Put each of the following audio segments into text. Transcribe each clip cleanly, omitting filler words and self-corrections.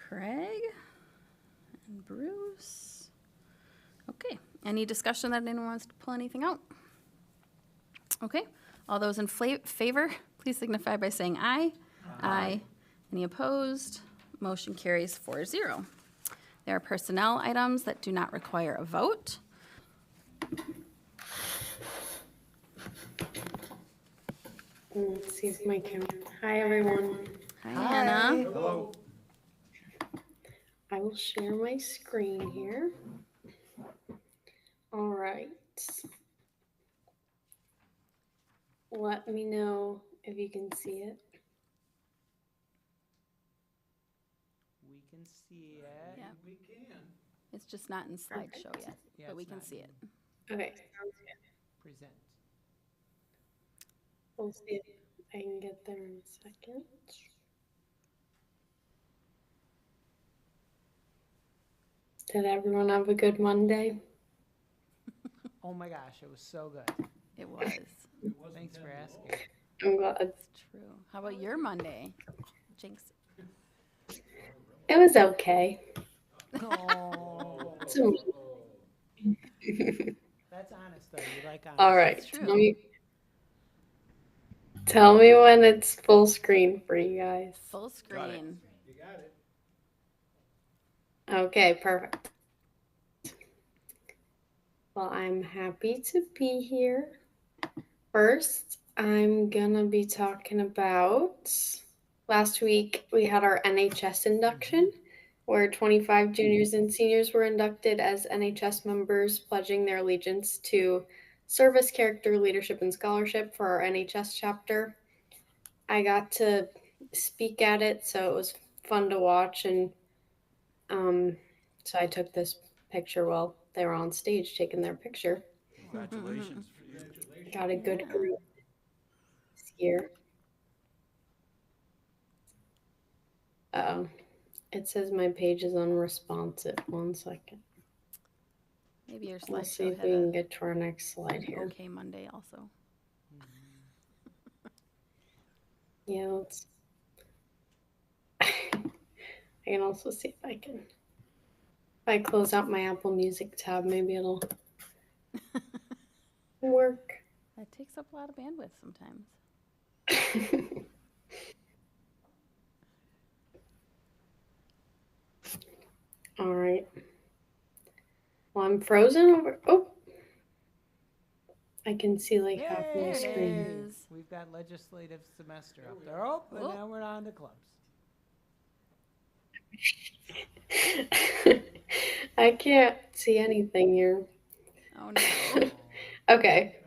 Craig and Bruce. Okay. Any discussion that anyone wants to pull anything out? Okay. All those in favor, please signify by saying aye. Aye. Any opposed? Motion carries 4-0. There are personnel items that do not require a vote. Let's see if my camera. Hi, everyone. Hi, Hannah. Hello. I will share my screen here. All right. Let me know if you can see it. We can see it. Yeah. We can. It's just not in slideshow yet, Yeah, but we it's can not see it. Okay, sounds good. Present. We'll see if I can get there in a second. Did everyone have a good Monday? Oh my gosh, it was so good. It was. Thanks for asking. I'm glad. It's true. How about your Monday? Jinx. It was okay. Oh, So- that's honest though. You like honest. All right. It's true. Tell me when it's full screen for you guys. Full screen. You got it. Okay, perfect. Well, I'm happy to be here. First, I'm gonna be talking about last week we had our NHS induction where 25 juniors and seniors were inducted as NHS members, pledging their allegiance to service, character, leadership, and scholarship for our NHS chapter. I got to speak at it, so it was fun to watch, and so I took this picture while they were on stage taking their picture. Congratulations for you. Got a good Yeah. group this year. It says my page is unresponsive. 1 second. Maybe your We'll see slideshow if had we can a get to our next slide here. okay Monday also. Yeah, let's. I can also see if I can. If I close out my Apple Music tab, maybe it'll work. That takes up a lot of bandwidth sometimes. All right. Well, I'm frozen over. Oh, I can see like half my There it screen. is. We've got legislative semester up there. Oh, and Oh. now we're on to clubs. I can't see anything here. Oh no. Okay.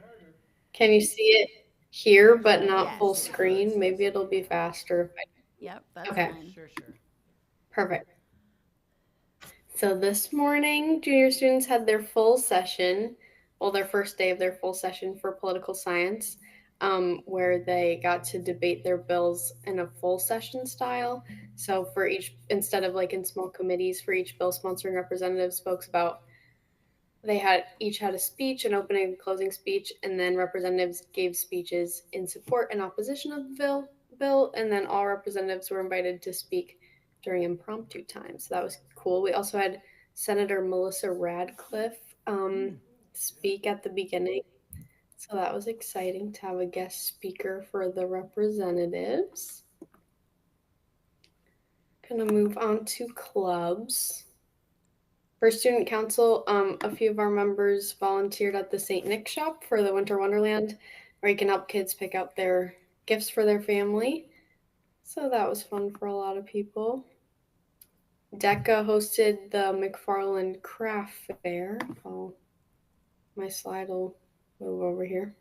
Can you see it here but not Yes. full screen? Maybe it'll be faster. Yep, that's Okay. fine. Sure. Perfect. So this morning, junior students had their full session, well, their first day of their full session for political science, where they got to debate their bills in a full session style. So for each, instead of like in small committees, for each bill sponsoring representative spoke about, they had each had a speech, an opening and closing speech, and then representatives gave speeches in support and opposition of the bill, and then all representatives were invited to speak during impromptu time. So that was cool. We also had Senator Melissa Radcliffe speak at the beginning. So that was exciting to have a guest speaker for the representatives. Gonna move on to clubs. For student council, a few of our members volunteered at the St. Nick shop for the Winter Wonderland, where you can help kids pick out their gifts for their family. So that was fun for a lot of people. DECA hosted the McFarland Craft Fair. Oh, my slide will move over here.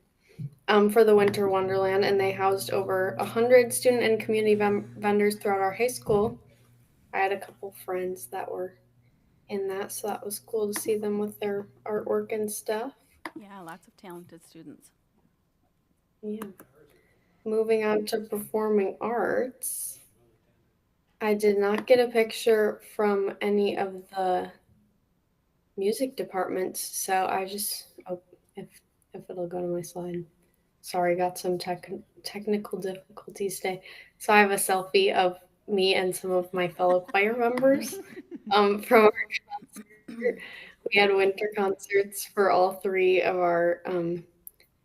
For the Winter Wonderland, and they housed over 100 student and community vendors throughout our high school. I had a couple friends that were in that, so that was cool to see them with their artwork and stuff. Yeah, lots of talented students. Yeah. Moving on to performing arts. I did not get a picture from any of the music departments, so I just if it'll go to my slide. Sorry, got some technical difficulties today. So I have a selfie of me and some of my fellow choir members from our concert. We had winter concerts for all three of our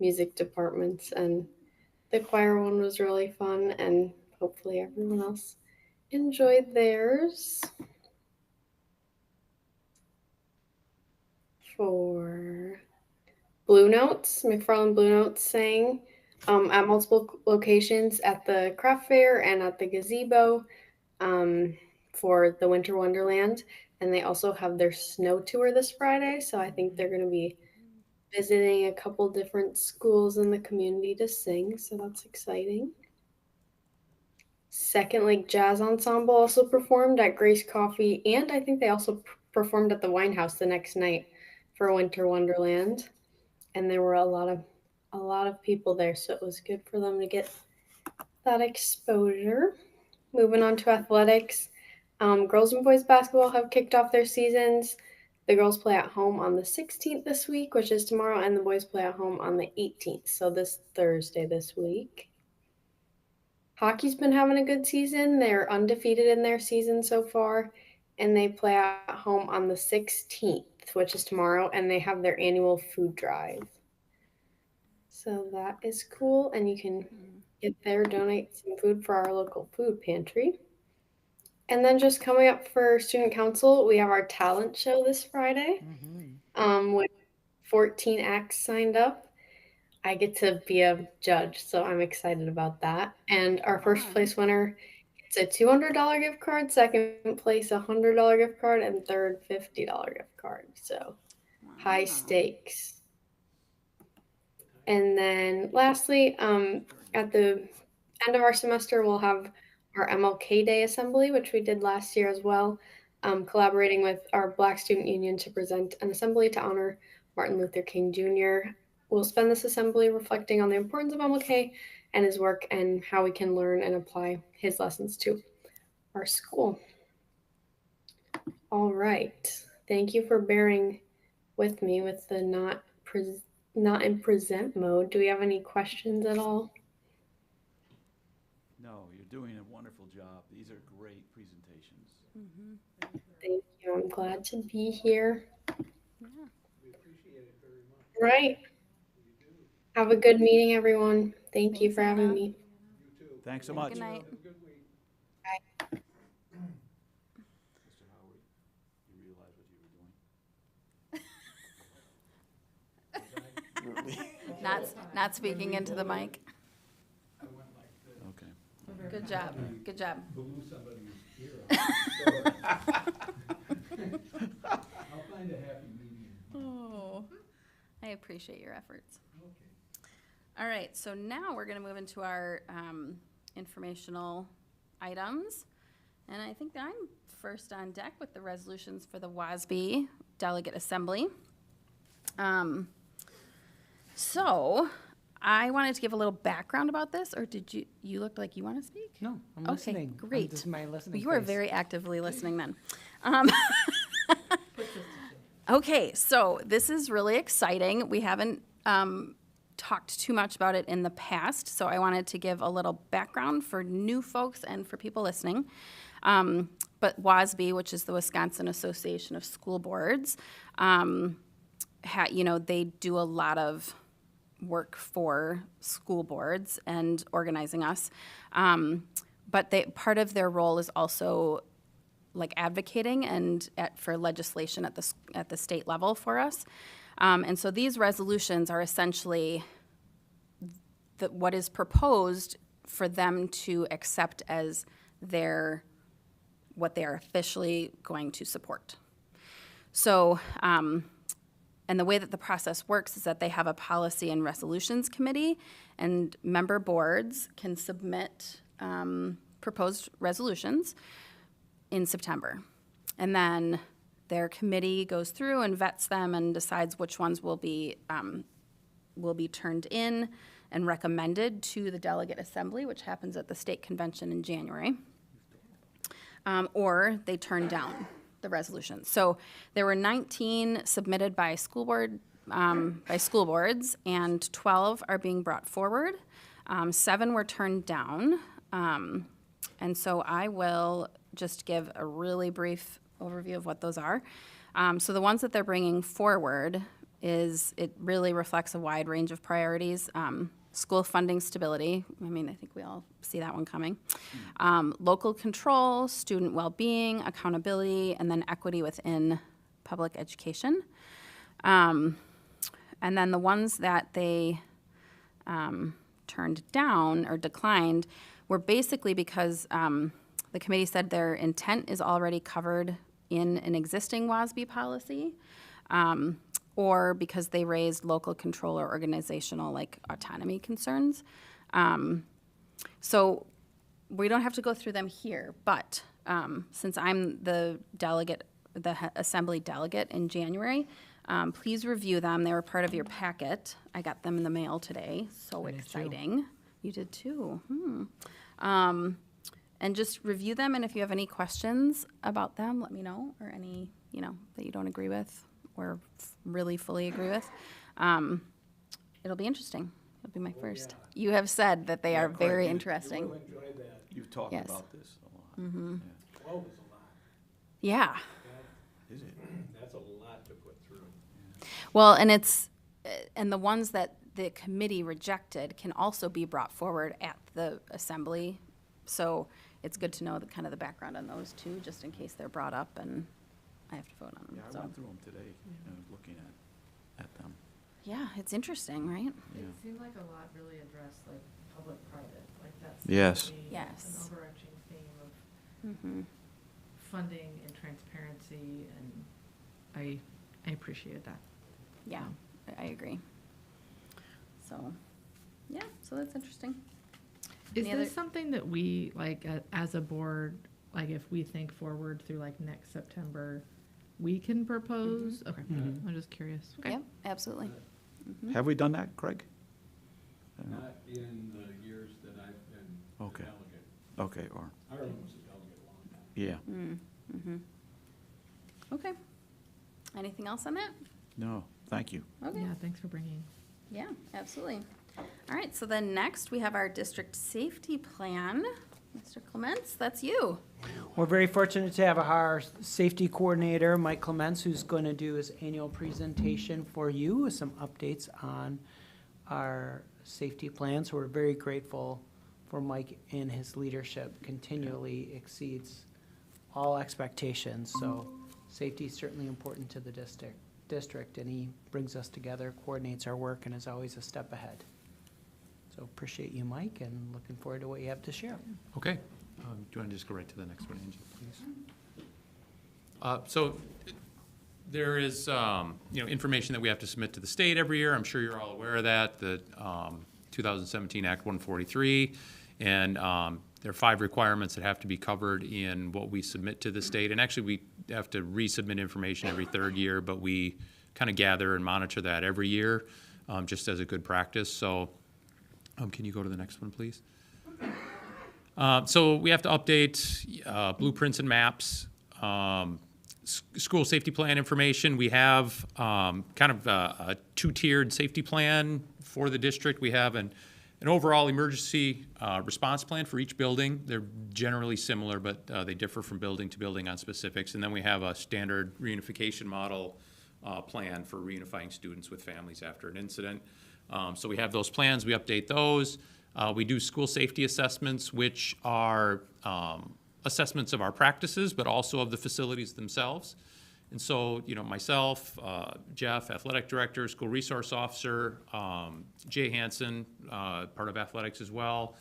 music departments, and the choir one was really fun, and hopefully everyone else enjoyed theirs. For Blue Notes, McFarland Blue Notes sang at multiple locations at the craft fair and at the gazebo for the Winter Wonderland. And they also have their snow tour this Friday, so I think they're going to be visiting a couple different schools in the community to sing, so that's exciting. Second Lake Jazz Ensemble also performed at Grace Coffee, and I think they also performed at the Wine House the next night for Winter Wonderland. And there were a lot of people there, so it was good for them to get that exposure. Moving on to athletics, girls and boys basketball have kicked off their seasons. The girls play at home on the 16th this week, which is tomorrow, and the boys play at home on the 18th, so this Thursday this week. Hockey's been having a good season. They're undefeated in their season so far, and they play at home on the 16th, which is tomorrow, and they have their annual food drive. So that is cool, and you can get there, donate some food for our local food pantry. And then just coming up for student council, we have our talent show this Friday, with 14 acts signed up. I get to be a judge, so I'm excited about that. And our first place winner gets a $200 gift card, second place a $100 gift card, and third $50 gift card. So high stakes. And then lastly, at the end of our semester, we'll have our MLK Day Assembly, which we did last year as well, collaborating with our Black Student Union to present an assembly to honor Martin Luther King Jr. We'll spend this assembly reflecting on the importance of MLK and his work and how we can learn and apply his lessons to our school. All right. Thank you for bearing with me with the not in present mode. Do we have any questions at all? No, you're doing a wonderful job. These are great presentations. Thank you. I'm glad to be here. Yeah. We appreciate it very much. Right. We do. Have a good meeting, everyone. Thank you Thanks, for having Anna. me. You too. Thanks so Good much. night. Have a good week. Mr. Howard, you realize what you were doing? Not speaking into the mic. I went like this. Okay. Good job. Good job. Blew somebody's ear off. I'll find a happy medium. Oh, I appreciate your efforts. Okay. All right, so now we're going to move into our informational items. And I think I'm first on deck with the resolutions for the WASB Delegate Assembly. So I wanted to give a little background about this, or did you look like you want to speak? No, I'm Okay, listening. great. This is my listening You are face. very actively listening then. Okay, so this is really exciting. We haven't talked too much about it in the past, so I wanted to give a little background for new folks and for people listening. But WASB, which is the Wisconsin Association of School Boards, they do a lot of work for school boards and organizing us. But part of their role is also like advocating and for legislation at the state level for us. And so these resolutions are essentially what is proposed for them to accept as what they are officially going to support. So, and the way that the process works is that they have a policy and resolutions committee, and member boards can submit proposed resolutions in September. And then their committee goes through and vets them and decides which ones will be turned in and recommended to the delegate assembly, which happens at the state convention in January, or they turn down the resolutions. So there were 19 submitted by school boards, and 12 are being brought forward. 7 were turned down. And so I will just give a really brief overview of what those are. So the ones that they're bringing forward it really reflects a wide range of priorities. School funding stability, I mean, I think we all see that one coming. Local control, student well-being, accountability, and then equity within public education. And then the ones that they turned down or declined were basically because the committee said their intent is already covered in an existing WASB policy, or because they raised local control or organizational like autonomy concerns. So we don't have to go through them here, but since I'm the delegate, assembly delegate in January, please review them. They were part of your packet. I got them in the mail today. So I did too. exciting. You did too. And just review them, and if you have any questions about them, let me know, or any, that you don't agree with or really fully agree with. It'll be interesting. It'll be my first. yeah. You have said that they are Craig, very you- You interesting. will enjoy that. You've talked Yes. about this a lot. 12 is a lot. Yeah. Is it? That's a lot to put through. Well, and the ones that the committee rejected can also be brought forward at the assembly. So it's good to know the kind of the background on those too, just in case they're brought up and I have to vote on them. Yeah, I So, went through them today, looking at them. yeah, it's interesting, right? Yeah. It seemed like a lot really addressed like public-private, like that's. Yes. Yes. An overarching theme of Mm-hmm. funding and transparency, and I appreciated that. Yeah, I agree. So, yeah, so that's interesting. Is Any other- this something that we, like, as a board, like, if we think forward through, like, next September, we can propose? Okay, I'm just curious. Okay. Yep, absolutely. Have we done that, Craig? Not in the years that I've been the Okay. delegate. Okay, or, I was a delegate a long time. yeah. Mm-hmm. Okay. Anything else on that? No, thank you. Okay. Yeah, thanks for bringing. Yeah, absolutely. All right, so then next we have our district safety plan. Mr. Clements, that's you. We're very fortunate to have our safety coordinator, Mike Clements, who's going to do his annual presentation for you with some updates on our safety plan. So we're very grateful for Mike, and his leadership continually exceeds all expectations. So safety is certainly important to the district, and he brings us together, coordinates our work, and is always a step ahead. So appreciate you, Mike, and looking forward to what you have to share. Okay. Do you want to just go right to the next one, Angela, please? So there is, information that we have to submit to the state every year. I'm sure you're all aware of that, the 2017 Act 143. And there are 5 requirements that have to be covered in what we submit to the state. And actually, we have to resubmit information every 3rd year, but we kind of gather and monitor that every year, just as a good practice. So can you go to the next one, please? So we have to update blueprints and maps, school safety plan information. We have kind of a 2-tiered safety plan for the district. We have an overall emergency response plan for each building. They're generally similar, but they differ from building to building on specifics. And then we have a standard reunification model plan for reunifying students with families after an incident. So we have those plans, we update those. We do school safety assessments, which are assessments of our practices, but also of the facilities themselves. And so, myself, Jeff, athletic director, school resource officer, Jay Hansen, part of athletics as well.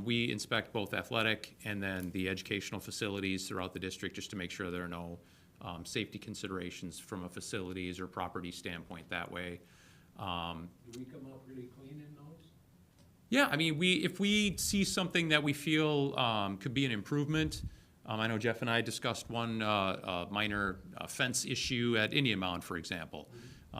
We inspect both athletic and then the educational facilities throughout the district just to make sure there are no safety considerations from a facilities or property standpoint that way. Do we come out really clean in those? Yeah, I mean, if we see something that we feel could be an improvement, I know Jeff and I discussed one minor fence issue at Indian Mound, for example.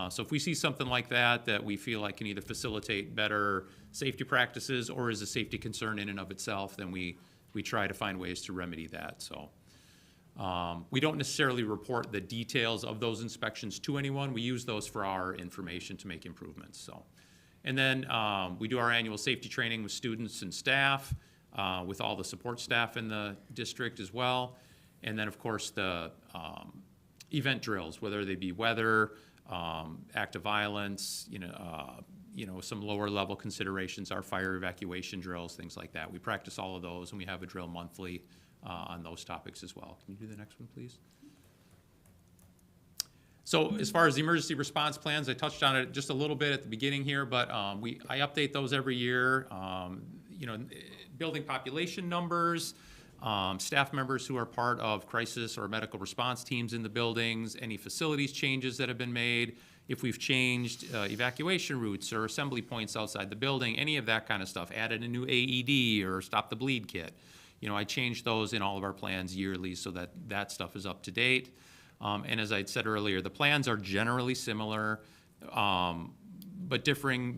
So if we see something like that we feel like can either facilitate better safety practices or is a safety concern in and of itself, then we try to find ways to remedy that. So we don't necessarily report the details of those inspections to anyone. We use those for our information to make improvements. So, and then we do our annual safety training with students and staff. with all the support staff in the district as well. And then, of course, the event drills, whether they be weather, act of violence, some lower level considerations, our fire evacuation drills, things like that. We practice all of those, and we have a drill monthly on those topics as well. Can you do the next one, please? So as far as the emergency response plans, I touched on it just a little bit at the beginning here, but I update those every year. Building population numbers, staff members who are part of crisis or medical response teams in the buildings, any facilities changes that have been made, if we've changed evacuation routes or assembly points outside the building, any of that kind of stuff, added a new AED or stop the bleed kit. I change those in all of our plans yearly so that that stuff is up to date. And as I said earlier, the plans are generally similar, but differing,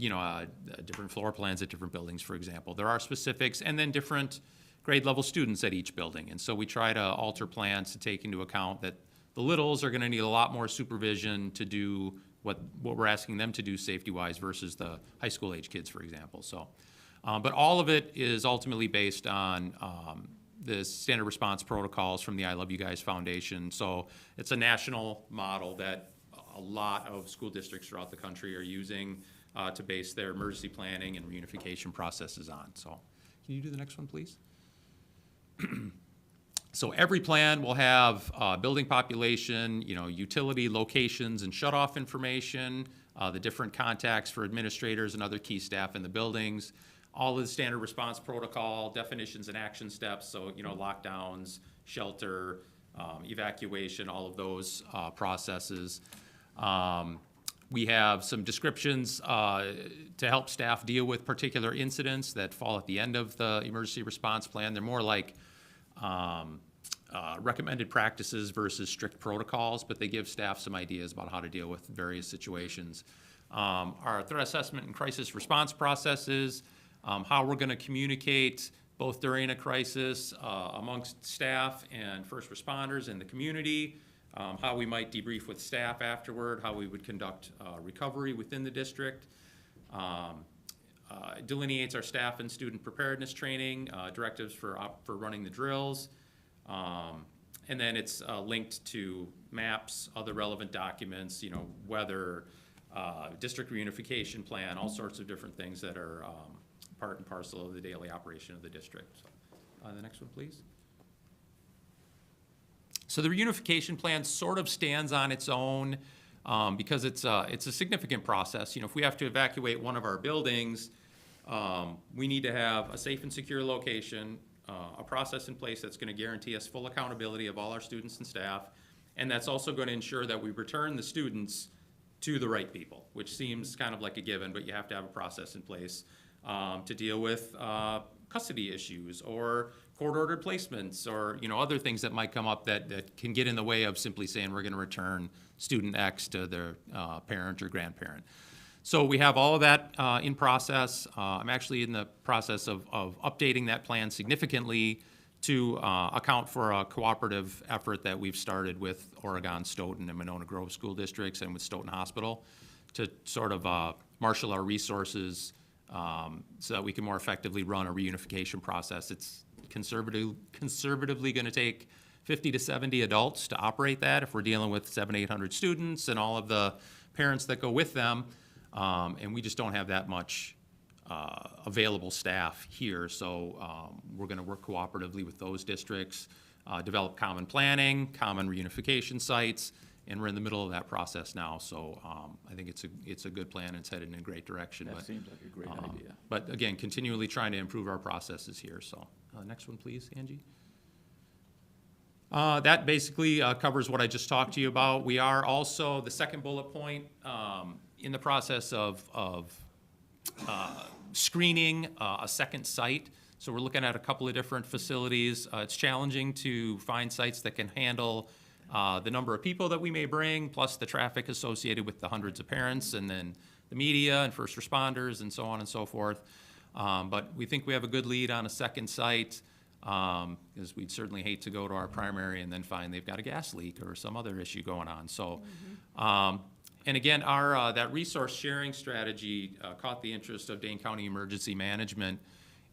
different floor plans at different buildings, for example. There are specifics, and then different grade level students at each building. And so we try to alter plans to take into account that the littles are going to need a lot more supervision to do what we're asking them to do safety-wise versus the high school age kids, for example. So, but all of it is ultimately based on the standard response protocols from the I Love You Guys Foundation. So it's a national model that a lot of school districts throughout the country are using to base their emergency planning and reunification processes on. So can you do the next one, please? So every plan will have building population, utility locations and shut-off information, the different contacts for administrators and other key staff in the buildings, all of the standard response protocol, definitions and action steps, so, lockdowns, shelter, evacuation, all of those processes. We have some descriptions to help staff deal with particular incidents that fall at the end of the emergency response plan. They're more like recommended practices versus strict protocols, but they give staff some ideas about how to deal with various situations. Our threat assessment and crisis response processes, how we're going to communicate both during a crisis amongst staff and first responders in the community, how we might debrief with staff afterward, how we would conduct recovery within the district, delineates our staff and student preparedness training, directives for running the drills, and then it's linked to maps, other relevant documents, weather, district reunification plan, all sorts of different things that are part and parcel of the daily operation of the district. So, the next one, please. So the reunification plan sort of stands on its own because it's a significant process. If we have to evacuate one of our buildings, we need to have a safe and secure location, a process in place that's going to guarantee us full accountability of all our students and staff, and that's also going to ensure that we return the students to the right people, which seems kind of like a given, but you have to have a process in place to deal with custody issues or court-ordered placements or other things that might come up that can get in the way of simply saying we're going to return student X to their parent or grandparent. So we have all of that in process. I'm actually in the process of updating that plan significantly to account for a cooperative effort that we've started with Oregon, Stoughton, and Monona Grove school districts and with Stoughton Hospital to sort of marshal our resources so that we can more effectively run a reunification process. It's conservatively going to take 50 to 70 adults to operate that if we're dealing with 700-800 students and all of the parents that go with them. And we just don't have that much available staff here, so we're going to work cooperatively with those districts, develop common planning, common reunification sites, and we're in the middle of that process now. So I think it's a good plan and it's headed in a great direction. That seems like a great idea. But again, continually trying to improve our processes here. So next one, please, Angie. That basically covers what I just talked to you about. We are also, the second bullet point, in the process of screening a second site. So we're looking at a couple of different facilities. It's challenging to find sites that can handle the number of people that we may bring, plus the traffic associated with the hundreds of parents and then the media and first responders and so on and so forth. But we think we have a good lead on a second site because we'd certainly hate to go to our primary and then find they've got a gas leak or some other issue going on. So, and again, our that resource sharing strategy caught the interest of Dane County Emergency Management,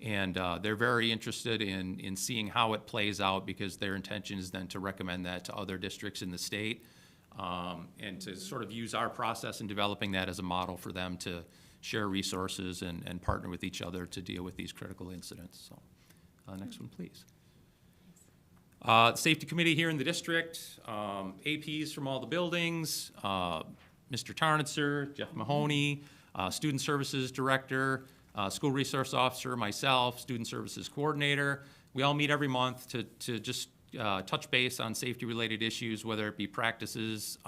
And they're very interested in seeing how it plays out, because their intention is then to recommend that to other districts in the state, and to sort of use our process in developing that as a model for them to share resources and partner with each other to deal with these critical incidents. So, next one, please. Safety committee here in the district, APs from all the buildings, Mr. Tarnitzer, Jeff Mahoney, student services director, school resource officer, myself, student services coordinator. We all meet every month to just touch base on safety-related issues, whether it be practices,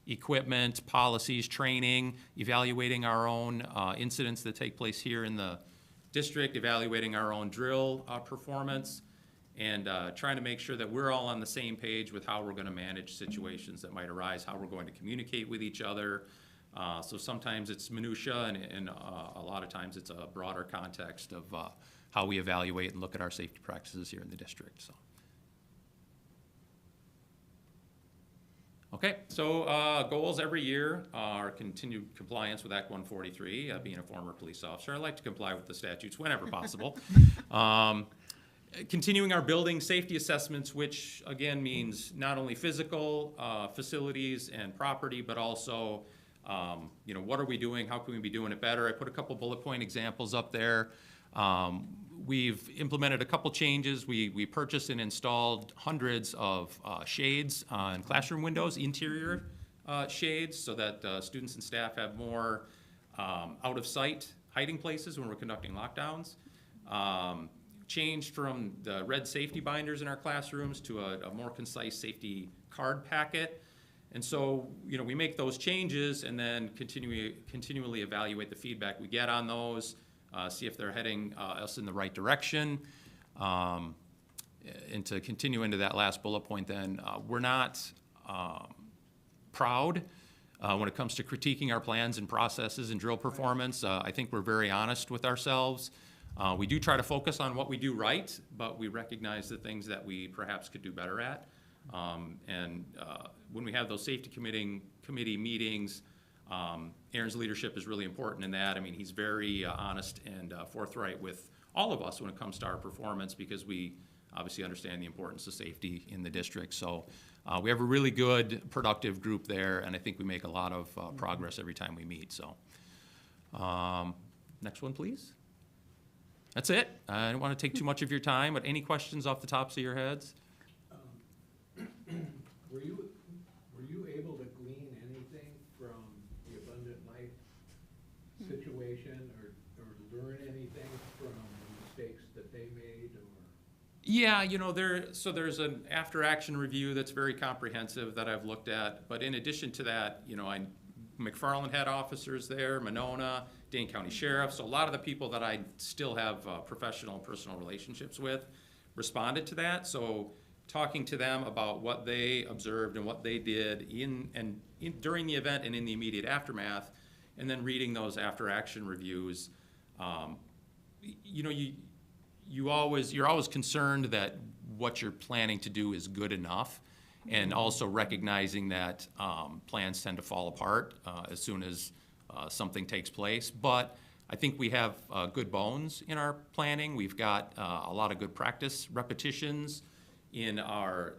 equipment, policies, training, evaluating our own incidents that take place here in the district, evaluating our own drill performance, and trying to make sure that we're all on the same page with how we're going to manage situations that might arise, how we're going to communicate with each other. So sometimes it's minutia, and a lot of times it's a broader context of how we evaluate and look at our safety practices here in the district. So. Okay, so goals every year are continued compliance with Act 143. Being a former police officer, I like to comply with the statutes whenever possible. Continuing our building safety assessments, which again means not only physical facilities and property, but also what are we doing? How can we be doing it better? I put a couple bullet point examples up there. We've implemented a couple changes. We purchased and installed hundreds of shades on classroom windows, interior shades, so that students and staff have more out of sight hiding places when we're conducting lockdowns. Changed from the red safety binders in our classrooms to a more concise safety card packet. And so, we make those changes and then continually evaluate the feedback we get on those, see if they're heading us in the right direction. And to continue into that last bullet point then, we're not proud when it comes to critiquing our plans and processes and drill performance. I think we're very honest with ourselves. We do try to focus on what we do right, but we recognize the things that we perhaps could do better at. When we have those safety committee meetings, Aaron's leadership is really important in that. I mean, he's very honest and forthright with all of us when it comes to our performance, because we obviously understand the importance of safety in the district. So we have a really good, productive group there, and I think we make a lot of progress every time we meet. So next one, please. That's it. I don't want to take too much of your time, but any questions off the tops of your heads? Were you able to glean anything from the Abundant Life situation, or learn anything from the mistakes that they made, or? Yeah, there's an after-action review that's very comprehensive that I've looked at. But in addition to that, McFarland had officers there, Monona, Dane County Sheriff. So a lot of the people that I still have professional and personal relationships with responded to that. So talking to them about what they observed and what they did during the event and in the immediate aftermath, and then reading those after-action reviews, you're always concerned that what you're planning to do is good enough, and also recognizing that plans tend to fall apart as soon as something takes place. But I think we have good bones in our planning. We've got a lot of good practice repetitions in our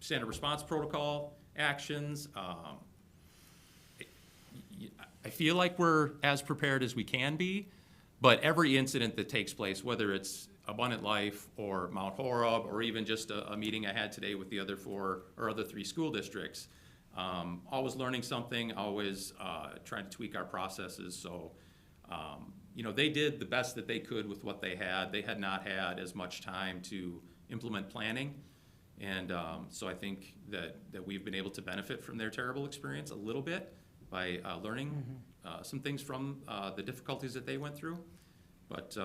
standard response protocol actions. I feel like we're as prepared as we can be, but every incident that takes place, whether it's Abundant Life or Mount Horeb, or even just a meeting I had today with the other three school districts, always learning something, always trying to tweak our processes. So, they did the best that they could with what they had. They had not had as much time to implement planning. And so I think that we've been able to benefit from their terrible experience a little bit by learning some things from the difficulties that they went through. But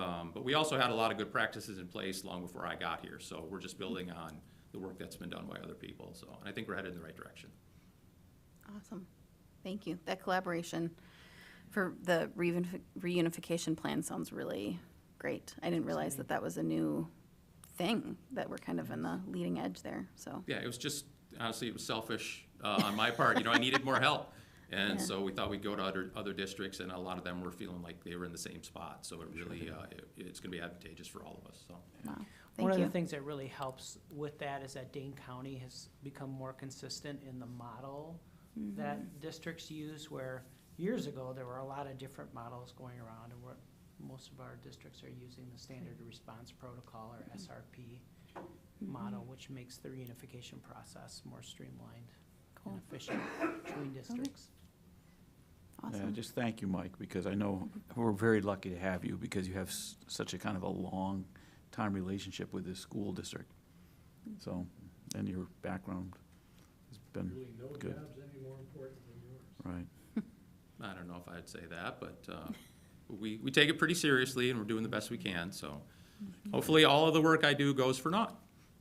we also had a lot of good practices in place long before I got here. So we're just building on the work that's been done by other people. So, and I think we're headed in the right direction. Awesome. Thank you. That collaboration for the reunification plan sounds really great. I didn't realize that was a new thing, that we're kind of in the leading edge there. So Yeah, it was just, honestly, it was selfish on my part. I needed more help. And Yeah. so we thought we'd go to other districts, and a lot of them were feeling like they were in the same spot. So it really, it's gonna be advantageous for all of us, so. Wow. One Thank of the you. things that really helps with that is that Dane County has become more consistent in the model that districts use, where years ago, there were a lot of different models going around, and most of our districts are using the Standard Response Protocol, or SRP model, which makes the reunification process more streamlined Cool. and efficient between districts. Yeah, Awesome. just thank you, Mike, because I know we're very lucky to have you, because you have such a kind of a long time relationship with this school district. So, and your background has been Really, no good. job's any more important than yours. right. I don't know if I'd say that, but we take it pretty seriously, and we're doing the best we can, so hopefully all of the work I do goes for naught.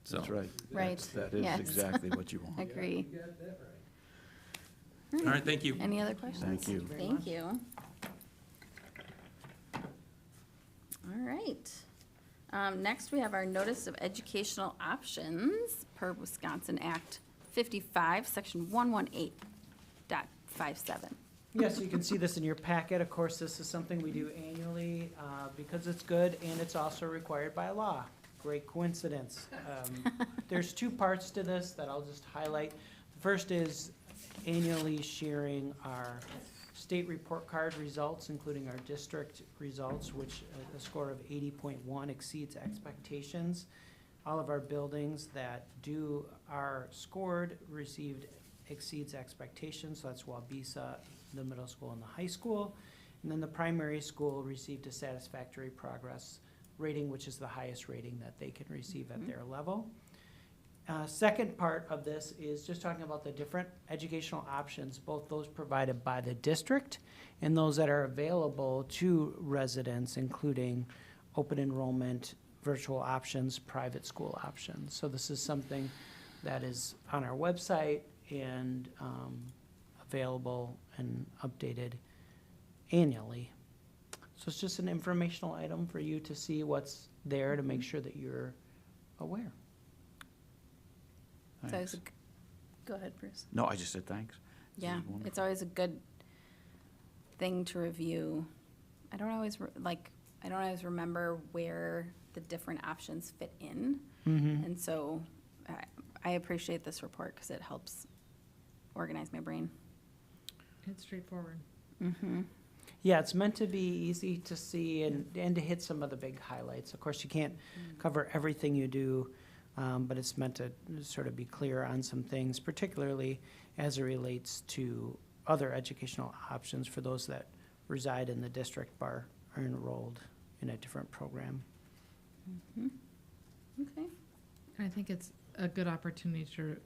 So, That's right. Right. That is Yes. exactly what you want. Agree. You got that right. all right, thank you. Any other questions? Thank you. Very Thank much. you. All right. Next, we have our notice of educational options per Wisconsin Act 55, Section 118.57. Yes, you can see this in your packet. Of course, this is something we do annually because it's good and it's also required by law. Great coincidence. There's two parts to this that I'll just highlight. The first is annually sharing our state report card results, including our district results, which a score of 80.1 exceeds expectations. All of our buildings that are scored received exceeds expectations, so that's Wabisa, the middle school and the high school. And then the primary school received a satisfactory progress rating, which is the highest rating that they can receive at their level. Second part of this is just talking about the different educational options, both those provided by the district and those that are available to residents, including open enrollment, virtual options, private school options. So this is something that is on our website and available and updated annually. So it's just an informational item for you to see what's there to make sure that you're aware. It's always Thanks. go ahead, Bruce. No, I just said thanks. This Yeah, is wonderful. it's always a good thing to review. I don't always remember where the different options fit in. And so I appreciate this report because it helps organize my brain. It's straightforward. Yeah, it's meant to be easy to see and to hit some of the big highlights. Of course, you can't cover everything you do, but it's meant to sort of be clear on some things, particularly as it relates to other educational options for those that reside in the district but are enrolled in a different program. Okay. And I think it's a good opportunity to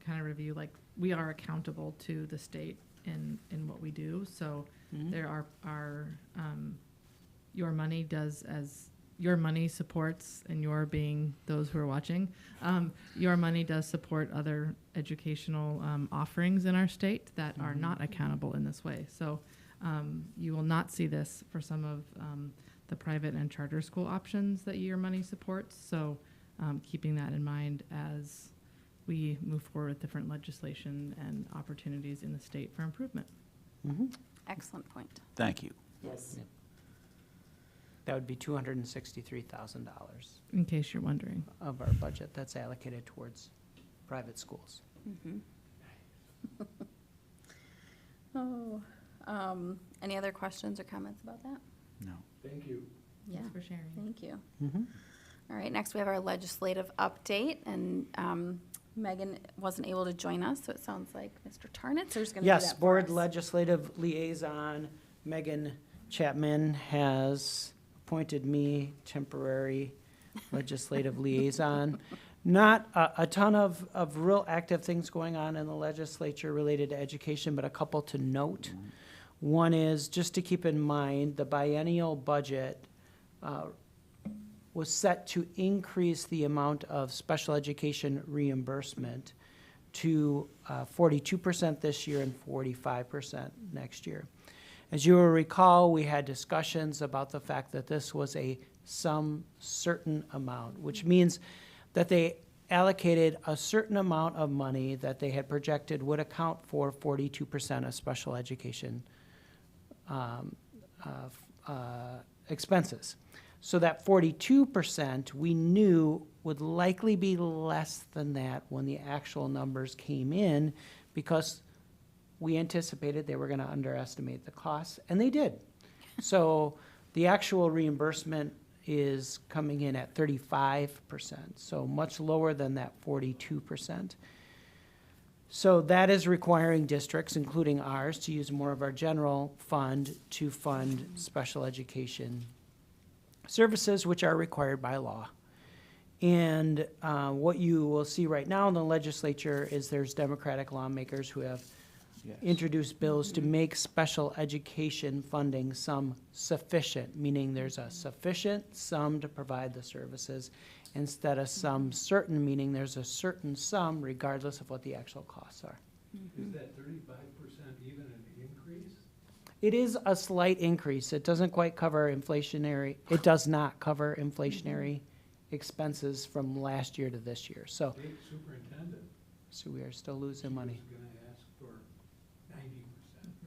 kind of review, like, we are accountable to the state in what we do. So there are your money does as your money supports, and your being those who are watching, your money does support other educational offerings in our state that are not accountable in this way. So you will not see this for some of the private and charter school options that your money supports. So keeping that in mind as we move forward with different legislation and opportunities in the state for improvement. Excellent point. Thank you. Yes. That would be $263,000 In case you're wondering. of our budget that's allocated towards private schools. Oh, any other questions or comments about that? No. Thank you. Yeah, Thanks for sharing. thank you. All right, next we have our legislative update, and Megan wasn't able to join us, so it sounds like Mr. Tarnitz is going to do that Yes, for Board us. Legislative Liaison Megan Chapman has appointed me temporary legislative liaison. Not a ton of real active things going on in the legislature related to education, but a couple to note. One is, just to keep in mind, the biennial budget was set to increase the amount of special education reimbursement to 42% this year and 45% next year. As you will recall, we had discussions about the fact that this was some certain amount, which means that they allocated a certain amount of money that they had projected would account for 42% of special education expenses. So that 42% we knew would likely be less than that when the actual numbers came in, because we anticipated they were going to underestimate the costs, and they did. So the actual reimbursement is coming in at 35%, so much lower than that 42%. So that is requiring districts, including ours, to use more of our general fund to fund special education services, which are required by law. And what you will see right now in the legislature is there's Democratic lawmakers who have introduced bills to make special education funding sum sufficient, meaning there's a sufficient sum to provide the services, instead of sum certain, meaning there's a certain sum regardless of what the actual costs are. Is that 35% even an increase? It is a slight increase. It doesn't quite cover inflationary, it does not cover inflationary expenses from last year to this year. So, State superintendent so we are still losing money. is gonna ask for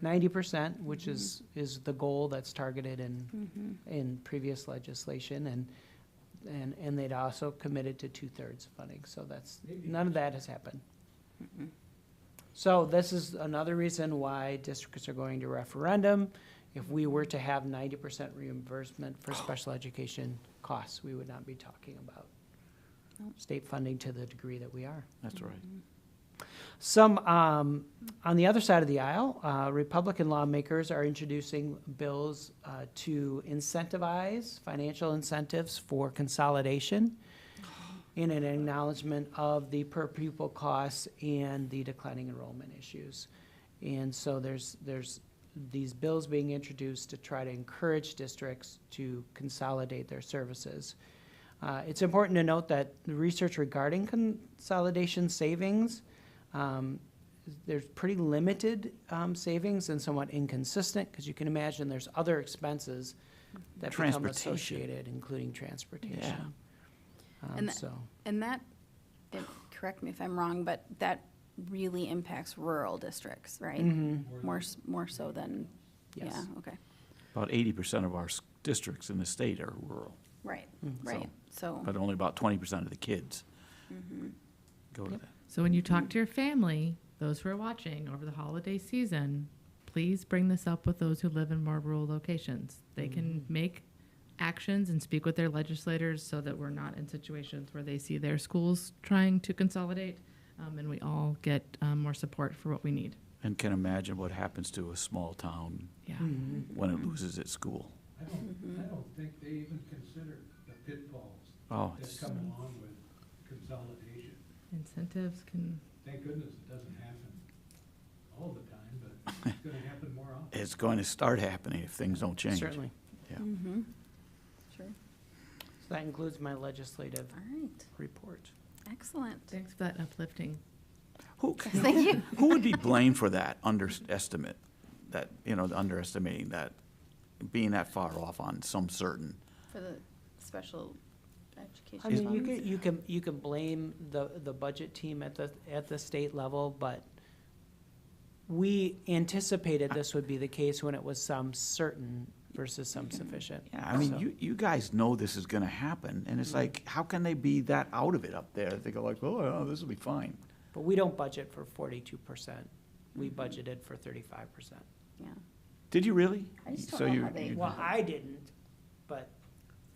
90%. 90%, which is the goal that's targeted in previous legislation, and they'd also committed to 2/3 funding, so that's, none of that has happened. So this is another reason why districts are going to referendum. If we were to have 90% reimbursement for special education costs, we would not be talking about state funding to the degree that we are. That's right. Some, on the other side of the aisle, Republican lawmakers are introducing bills to incentivize financial incentives for consolidation in an acknowledgement of the per pupil costs and the declining enrollment issues. And so there's these bills being introduced to try to encourage districts to consolidate their services. It's important to note that the research regarding consolidation savings, there's pretty limited savings and somewhat inconsistent, because you can imagine there's other expenses that become Transportation. associated, including transportation. And that- So, And that, correct me if I'm wrong, but that really impacts rural districts, right? More so than, Yes. yeah, okay, About 80% of our districts in the state are rural, right, right, so, but only about 20% of the kids go to that. So when you talk to your family, those who are watching over the holiday season, please bring this up with those who live in more rural locations. They can make actions and speak with their legislators so that we're not in situations where they see their schools trying to consolidate, and we all get more support for what we need. And can imagine what happens to a small town Yeah. when it loses its school. I don't think they even consider the pitfalls Oh, that come along with consolidation. Incentives can, Thank goodness it doesn't happen all the time, but it's gonna happen more often. it's going to start happening if things don't change. certainly. Yeah. sure, So that includes my legislative all right, report. excellent. thanks for that uplifting. Who, Thank you. who would be blamed for that underestimate, underestimating that, being that far off on some certain? For the special education I mean, funds. you can blame the budget team at the state level, but we anticipated this would be the case when it was some certain versus some sufficient. Yeah, I mean, So- you guys know this is gonna happen, and it's like, how can they be that out of it up there? They go like, oh, this will be fine. But we don't budget for 42%. We budgeted for 35%. Yeah, Did you really? I just don't So know you- how they- you- Well, I didn't, but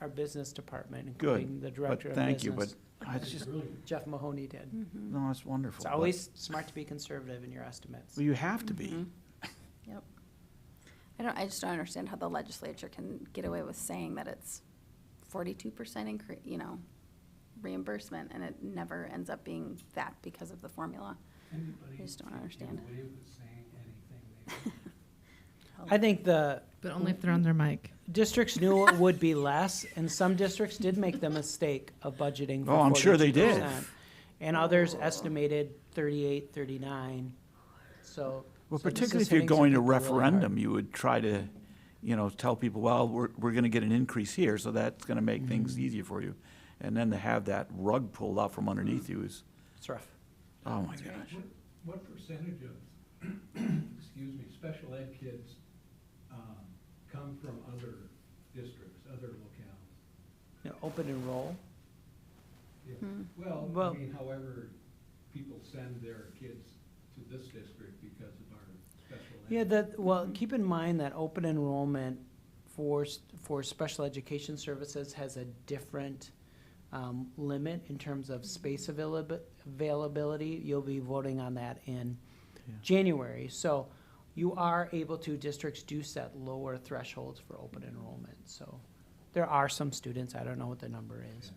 our business department, Good, including the but director of thank you, business, but it's just, Brilliant. Jeff Mahoney did. no, it's wonderful. It's but- always smart to be conservative in your estimates. Well, you have to be. yep. I just don't understand how the legislature can get away with saying that it's 42% increase, reimbursement, and it never ends up being that because of the formula. Anybody I just don't can get understand. away with saying anything they want. I think the But only if they're on their mic. districts knew it would be less, and some districts did make the mistake of budgeting for Oh, I'm sure they did. 42%, and others estimated 38, 39, so. Well, so this particularly is if you're hitting some going to people really hard. referendum, you would try to, tell people, well, we're gonna get an increase here, so that's gonna make things easier for you. and then to have that rug pulled out from underneath you is, It's rough. oh my That's right. gosh. What percentage of, excuse me, special ed kids come from other districts, other locales? You know, open enroll. Yeah. Hmm. Well, Well- I mean, however, people send their kids to this district because of our special ed. Yeah, well, keep in mind that open enrollment for special education services has a different limit in terms of space availability. You'll be voting on that in Yeah. January. So you are able to, districts do set lower thresholds for open enrollment. So there are some students, I don't know what the number is,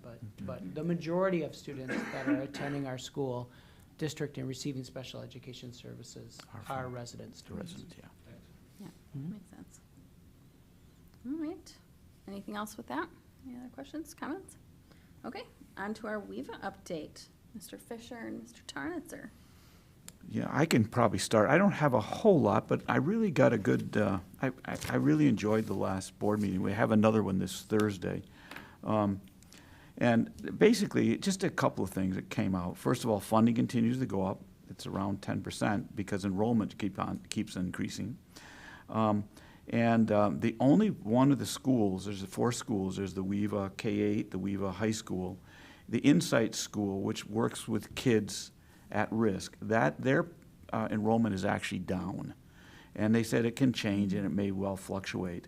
but the majority of students that are attending our school district and receiving special education services Are from are resident The students. residents, yeah. Mhm. Makes sense. All right. Anything else with that? Any other questions, comments? Okay, on to our WEVA update. Mr. Fisher and Mr. Tarnitzer. Yeah, I can probably start. I don't have a whole lot, but I really got a good, I really enjoyed the last board meeting. We have another one this Thursday. And basically, just a couple of things that came out. First of all, funding continues to go up. It's around 10% because enrollment keeps increasing. The only one of the schools, there's 4 schools, there's the WEVA K-8, the WEVA High School, the Insight School, which works with kids at risk, that their enrollment is actually down. And they said it can change and it may well fluctuate.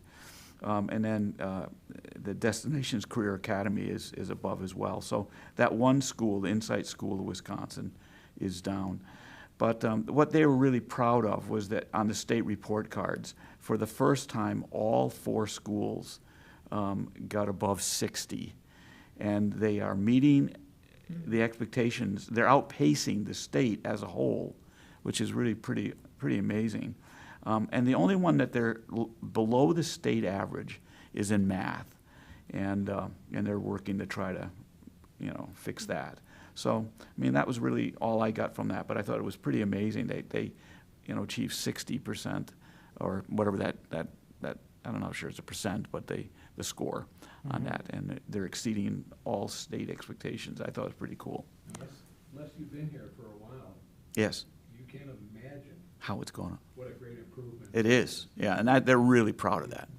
The Destinations Career Academy is above as well. So that one school, the Insight School of Wisconsin, is down. But what they were really proud of was that on the state report cards, for the first time, all 4 schools got above 60. And they are meeting the expectations. They're outpacing the state as a whole, which is really pretty amazing. And the only one that they're below the state average is in math. And they're working to try to, fix that. So, I mean, that was really all I got from that, but I thought it was pretty amazing. They achieved 60% or whatever that I don't know, sure it's a percent, but the score on that, and they're exceeding all state expectations. I thought it was pretty cool. Unless you've been here for a while, Yes, you can't imagine how it's going. what a great improvement. It is, yeah, and they're really proud of that.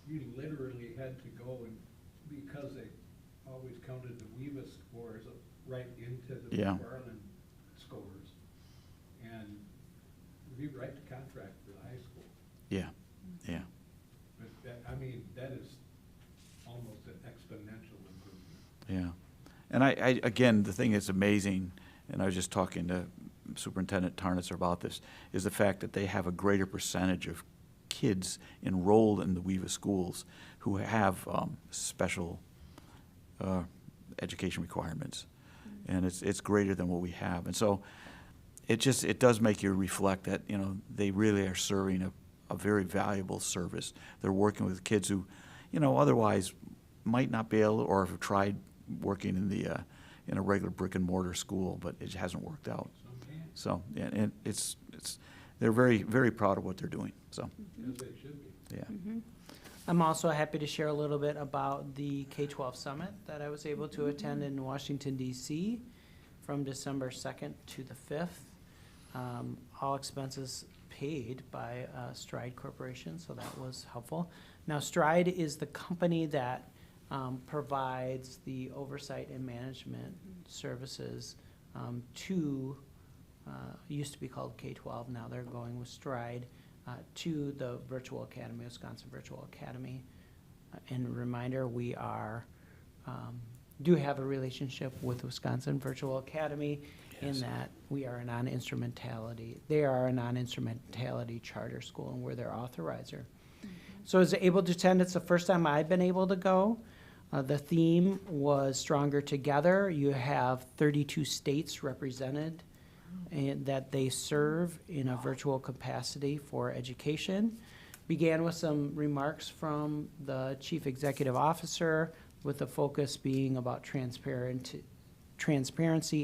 You literally had to go and, because they always counted the WEVA scores right into the Yeah. McFarland scores, and rewrite the contract for the high school. Yeah, yeah. But that, I mean, that is almost an exponential improvement. Yeah, and I again, the thing that's amazing, and I was just talking to Superintendent Tarnitzer about this, is the fact that they have a greater percentage of kids enrolled in the WEVA schools who have special education requirements, and it's greater than what we have, and so it does make you reflect that they really are serving a very valuable service. They're working with kids who, otherwise might not be able, or have tried working in a regular brick and mortar school, but it hasn't worked out. Some can, So, yeah, and they're very, very proud of what they're doing, so, as they should be. yeah. I'm also happy to share a little bit about the K-12 Summit that I was able to attend in Washington, D.C. from December 2nd to the 5th. All expenses paid by Stride Corporation, so that was helpful. Now, Stride is the company that provides the oversight and management services to, used to be called K-12, now they're going with Stride, to the Virtual Academy, Wisconsin Virtual Academy. And a reminder, we do have a relationship with Wisconsin Virtual Academy in that we are a non-instrumentality, they are a non-instrumentality charter school, and we're their authorizer. So I was able to attend, it's the first time I've been able to go. The theme was Stronger Together. You have 32 states represented and that they serve in a virtual capacity for education. Began with some remarks from the chief executive officer, with the focus being about transparency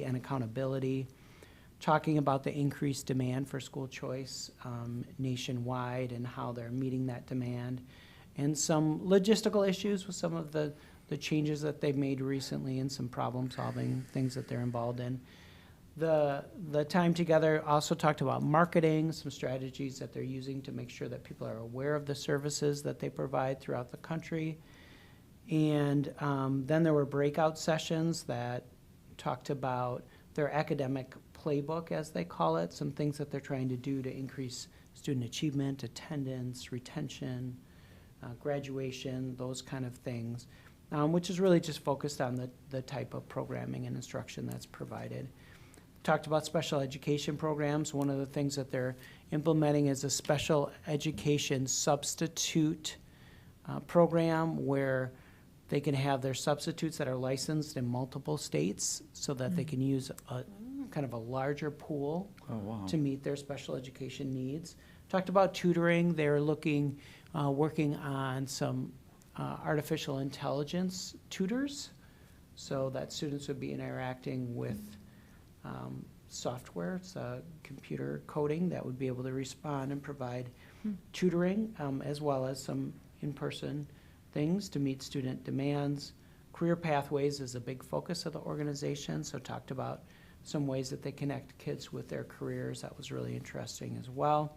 and accountability, talking about the increased demand for school choice nationwide and how they're meeting that demand, and some logistical issues with some of the the changes that they've made recently and some problem-solving things that they're involved in. The time together also talked about marketing, some strategies that they're using to make sure that people are aware of the services that they provide throughout the country. And then there were breakout sessions that talked about their academic playbook, as they call it, some things that they're trying to do to increase student achievement, attendance, retention, graduation, those kind of things, which is really just focused on the type of programming and instruction that's provided. Talked about special education programs. One of the things that they're implementing is a special education substitute program where they can have their substitutes that are licensed in multiple states so that they can use a kind of a larger pool Oh, wow. to meet their special education needs. Talked about tutoring. They're looking, working on some artificial intelligence tutors so that students would be interacting with software. It's computer coding that would be able to respond and provide tutoring, as well as some in-person things to meet student demands. Career pathways is a big focus of the organization, so talked about some ways that they connect kids with their careers. That was really interesting as well.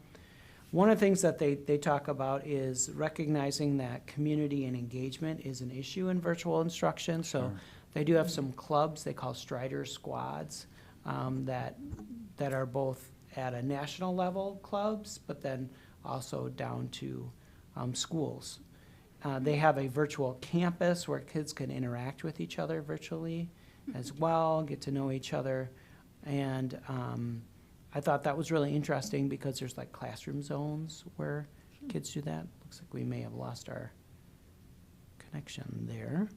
One of the things that they talk about is recognizing that community and engagement is an issue in virtual instruction. So Sure. they do have some clubs they call Strider Squads that are both at a national level clubs, but then also down to schools. They have a virtual campus where kids can interact with each other virtually as well, get to know each other. And I thought that was really interesting because there's like classroom zones where kids do that. Looks like we may have lost our connection there.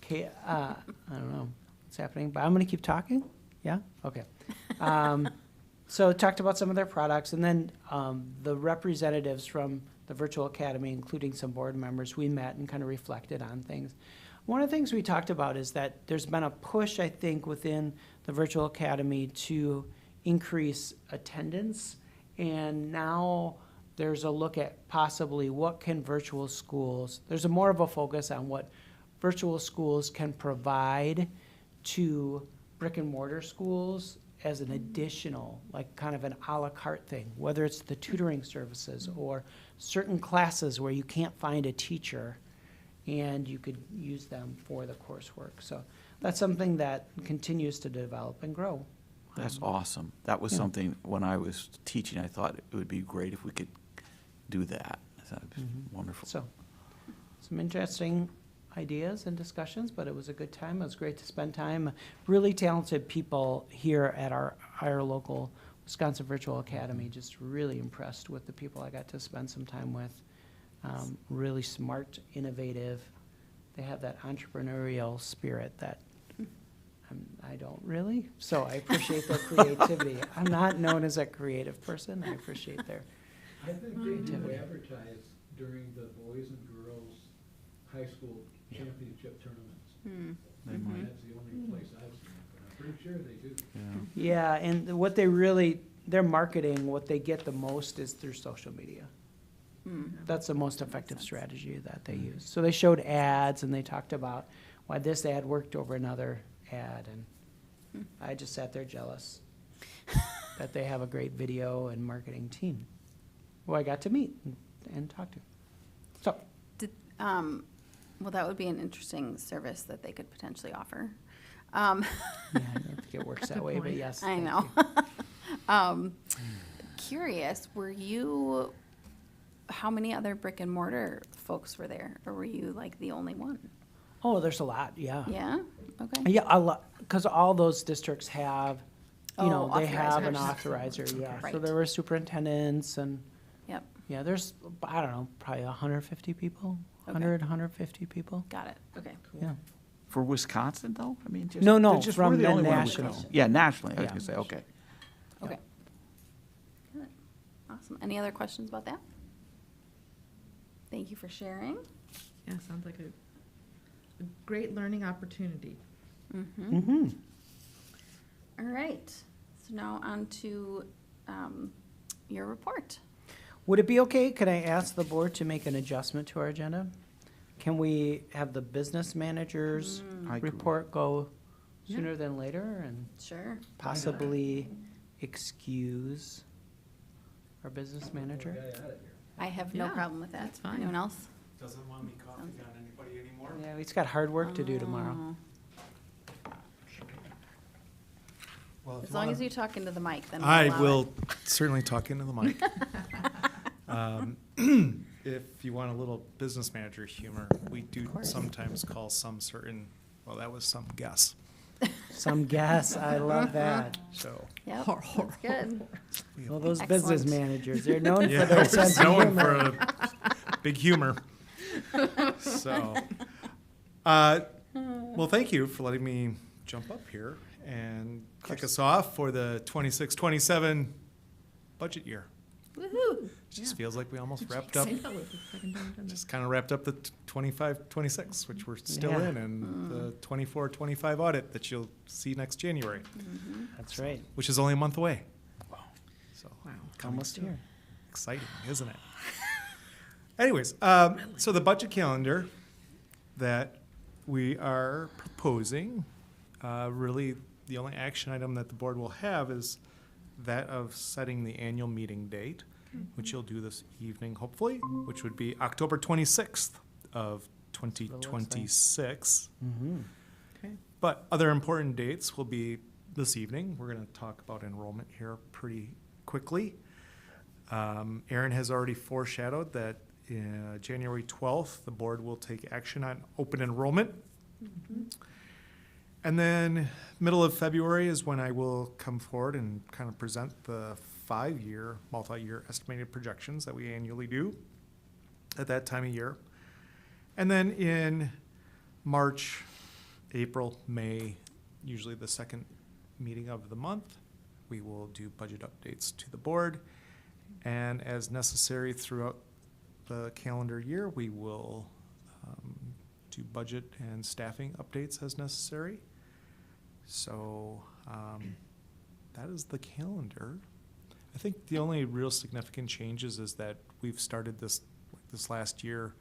Okay, I don't know what's happening, but I'm gonna keep talking. Yeah? Okay. So talked about some of their products, and then the representatives from the Virtual Academy, including some board members, we met and kind of reflected on things. One of the things we talked about is that there's been a push, I think, within the Virtual Academy to increase attendance, and now there's a look at possibly what can virtual schools, there's a more of a focus on what virtual schools can provide to brick and mortar schools as an additional, like kind of an a la carte thing, whether it's the tutoring services or certain classes where you can't find a teacher and you could use them for the coursework. So that's something that continues to develop and grow. That's awesome. That was Yeah. something, when I was teaching, I thought it would be great if we could do that. I thought it was wonderful. So, some interesting ideas and discussions, but it was a good time. It was great to spend time. Really talented people here at our local Wisconsin Virtual Academy. Just really impressed with the people I got to spend some time with. Really smart, innovative. They have that entrepreneurial spirit that I don't really. So I appreciate their creativity. I'm not known as a creative person. I appreciate their I think they do Creativity. advertise during the boys and girls high school championship tournaments. They might, That's the only place I've seen it, but I'm pretty sure they do. yeah. Yeah, and what they really, their marketing, what they get the most is through social media. That's the most effective strategy that they use. So they showed ads and they talked about why this ad worked over another ad, and I just sat there jealous that they have a great video and marketing team who I got to meet and talk to. So, Did, well, that would be an interesting service that they could potentially offer. Um, yeah, I don't think it works that way, but point. yes. I thank know. you. Curious, were you, how many other brick and mortar folks were there, or were you like the only one? Oh, there's a lot, yeah. Yeah, okay. Yeah, a lot, because all those districts have, you know, Oh, they have an authorizers. authorizer, yeah. So Right. there were superintendents and, Yep, yeah, there's, I don't know, probably 150 people, Okay. 150 people, got it, okay. yeah. For Wisconsin, though? I mean, just. No, no, they're just- from we're the the only one in national. Wisconsin. Yeah, nationally, I was Yeah. gonna say, okay. Okay. Good. Awesome. Any other questions about that? Thank you for sharing. Yeah, sounds like a great learning opportunity. Mm-hmm. All right. So now on to your report. Would it be okay, could I ask the board to make an adjustment to our agenda? Can we have the business managers I agree. report go Yeah. sooner than later and Sure. possibly excuse our business manager? Get out of here. I have no Yeah, problem with that. that's fine. Anyone else? Doesn't want me coughing on anybody anymore? Yeah, he's got hard work to do tomorrow. Oh. Well, if As you long wanna- as you talk into the mic, then we'll I allow will it. certainly talk into the mic. If you want a little business manager humor, we do course. sometimes call some certain, well, that was some guess. Some guess, I love that. So, Yep, that's good. Well, those business Excellent. managers, they're known for yeah, their we're sense of known for humor. a big humor. So, well, thank you for letting me jump up here and kick us off for the 26-27 budget year. Woohoo! It just feels like we almost wrapped I up, know, it's the second time we've done this. just kind of wrapped up the 25-26, which we're still Yeah. in, and the 24-25 audit that you'll see next January, That's right, which is only a month away. So Wow. almost here. exciting, isn't it? Anyways, so the budget calendar that we are proposing, really the only action item that the board will have is that of setting the annual meeting date, which you'll do this evening, hopefully, which would be October 26th of 2026. Mm-hmm. Okay. But other important dates will be this evening. We're going to talk about enrollment here pretty quickly. Aaron has already foreshadowed that January 12th, the board will take action on open enrollment. And then middle of February is when I will come forward and kind of present the 5-year, multi-year estimated projections that we annually do at that time of year. And then in March, April, May, usually the second meeting of the month, we will do budget updates to the board. And as necessary throughout the calendar year, we will do budget and staffing updates as necessary. So that is the calendar. I think the only real significant changes is that we've started this last year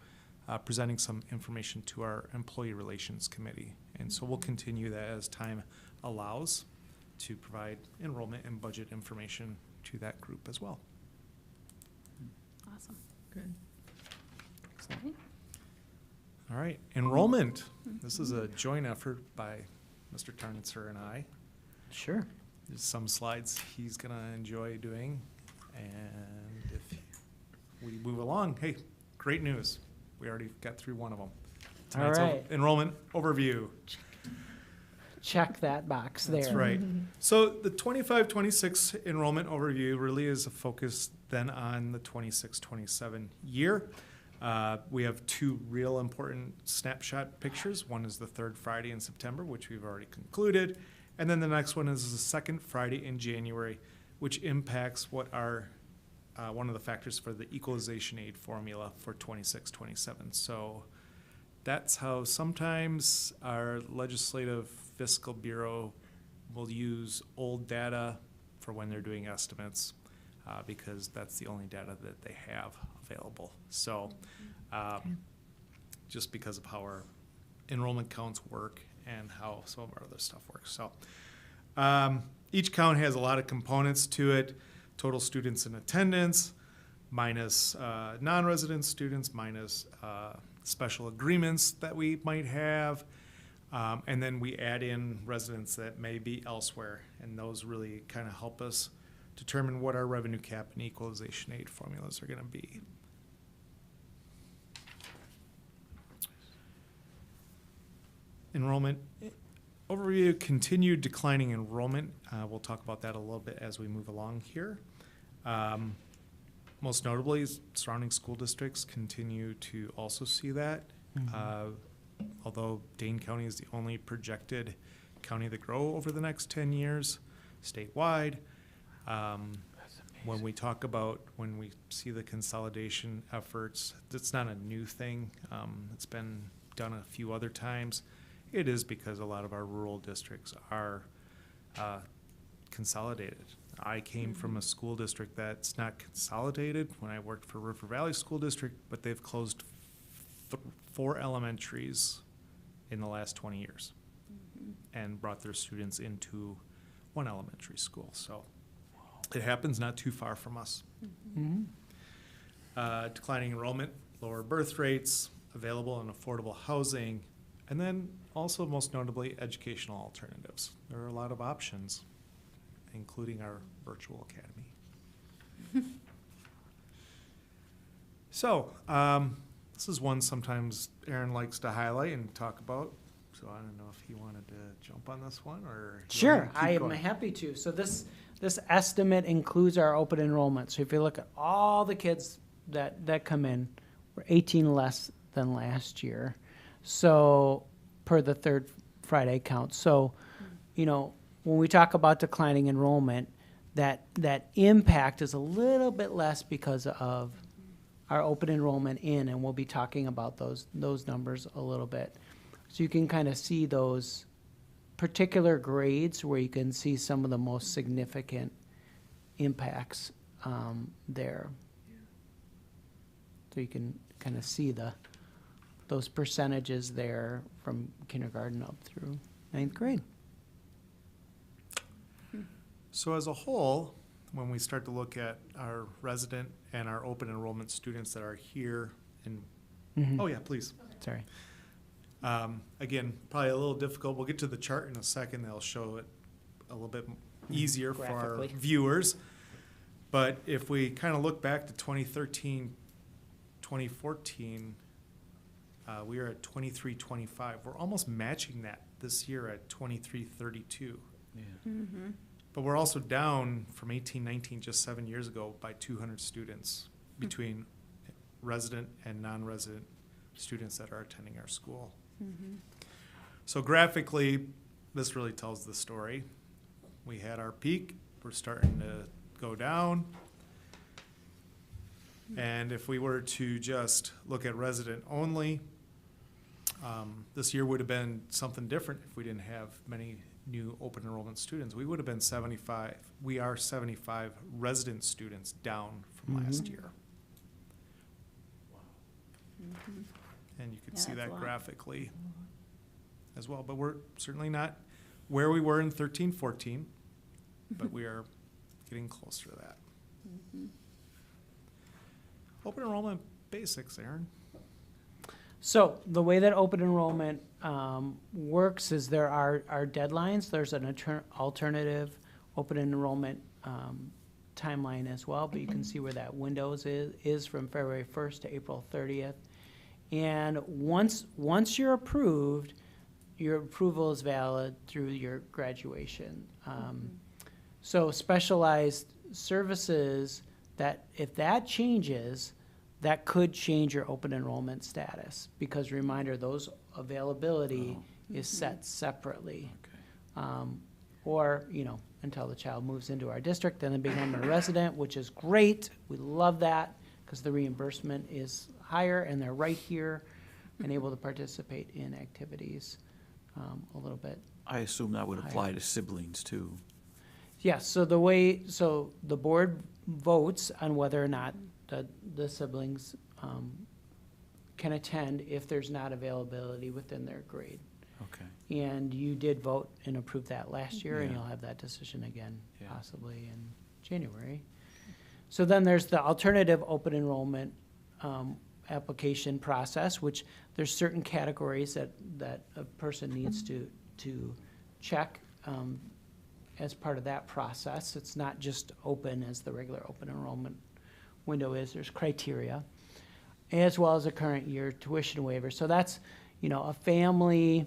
presenting some information to our employee relations committee. And so we'll continue that as time allows to provide enrollment and budget information to that group as well. Awesome. Good. Okay. All right, enrollment. This is a joint effort by Mr. Tarnitzer and I. Sure. There's some slides he's gonna enjoy doing. And if we move along, hey, great news. We already got through one of them. Tonight's right. enrollment overview. Check that box there. That's right. So the 25-26 enrollment overview really is a focus then on the 26-27 year. We have 2 real important snapshot pictures. One is the 3rd Friday in September, which we've already concluded. And then the next one is the 2nd Friday in January, which impacts what are one of the factors for the equalization aid formula for 26-27. So that's how sometimes our legislative fiscal bureau will use old data for when they're doing estimates, because that's the only data that they have available. So just because of how our enrollment counts work and how some of our other stuff works. So each count has a lot of components to it. Total students in attendance, minus non-resident students, minus special agreements that we might have. And then we add in residents that may be elsewhere, and those really kind of help us determine what our revenue cap and equalization aid formulas are going to be. Enrollment overview, continued declining enrollment. We'll talk about that a little bit as we move along here. Most notably, surrounding school districts continue to also see that. Although Dane County is the only projected county to grow over the next 10 years statewide. When we talk about, when we see the consolidation efforts, it's not a new thing. It's been done a few other times. It is because a lot of our rural districts are consolidated. I came from a school district that's not consolidated when I worked for River Valley School District, but they've closed 4 elementaries in the last 20 years and brought their students into one elementary school. So it happens not too far from us. Declining enrollment, lower birth rates, available and affordable housing, and then also most notably educational alternatives. There are a lot of options, including our virtual academy. So, this is one sometimes Aaron likes to highlight and talk about. So I don't know if he wanted to jump on this one or. you want me Sure, to keep I am going? happy to. So this estimate includes our open enrollment. So if you look at all the kids that come in, we're 18 less than last year. So per the third Friday count. So, you know, when we talk about declining enrollment, that impact is a little bit less because of our open enrollment in, and we'll be talking about those numbers a little bit. So you can kind of see those particular grades where you can see some of the most significant impacts there. So you can kind of see those percentages there from kindergarten up through 9th grade. So as a whole, when we start to look at our resident and our open enrollment students that are here and, Mhm. oh yeah, please. Sorry. Again, probably a little difficult. We'll get to the chart in a second. They'll show it a little bit easier for our Graphically. viewers. But if we kind of look back to 2013, 2014, we are at 2325. We're almost matching that this year at 2332. Yeah. But we're also down from 1819, just 7 years ago, by 200 students between resident and non-resident students that are attending our school. So graphically, this really tells the story. We had our peak, we're starting to go down. And if we were to just look at resident only, this year would have been something different if we didn't have many new open enrollment students. We would have been 75. We are 75 resident students down from last year. And you can Yeah, see that's a that lot. graphically as well. But we're certainly not where we were in 13, 14, but we are getting closer to that. Open enrollment basics, Aaron. So the way that open enrollment works is there are deadlines. There's an alternative open enrollment timeline as well, but you can see where that windows is from February 1st to April 30th. And once you're approved, your approval is valid through your graduation. So specialized services, that if that changes, that could change your open enrollment status, because reminder, those availability is set separately. Okay. Or, you know, until the child moves into our district, then they become a resident, which is great. We love that, because the reimbursement is higher and they're right here and able to participate in activities a little bit. I assume that would apply to siblings too. Yes, so the board votes on whether or not the siblings can attend if there's not availability within their grade. Okay. And you did vote and approve that last year, and Yeah. you'll have that decision again Yeah. possibly in January. So then there's the alternative open enrollment application process, which there's certain categories that a person needs to check as part of that process. It's not just open as the regular open enrollment window is. There's criteria, as well as a current year tuition waiver. So that's, you know, a family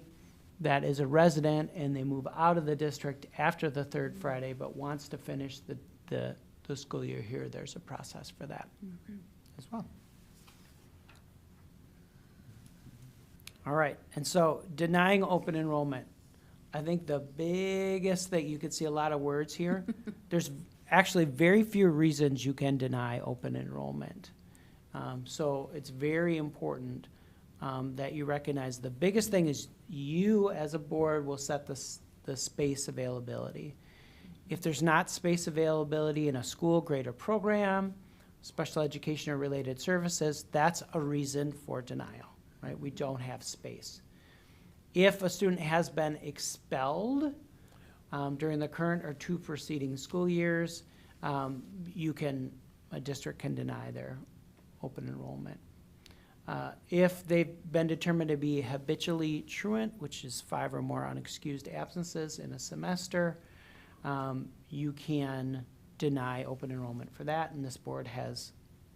that is a resident and they move out of the district after the third Friday but wants to finish the school year here. There's a process for that as well. All right, and so denying open enrollment. I think the biggest that you could see a lot of words here, there's actually very few reasons you can deny open enrollment. So it's very important that you recognize the biggest thing is you as a board will set the space availability. If there's not space availability in a school, grade, or program, special education or related services, that's a reason for denial. right? We don't have space. If a student has been expelled during the current or 2 preceding school years, a district can deny their open enrollment. If they've been determined to be habitually truant, which is 5 or more unexcused absences in a semester, you can deny open enrollment for that, and this board has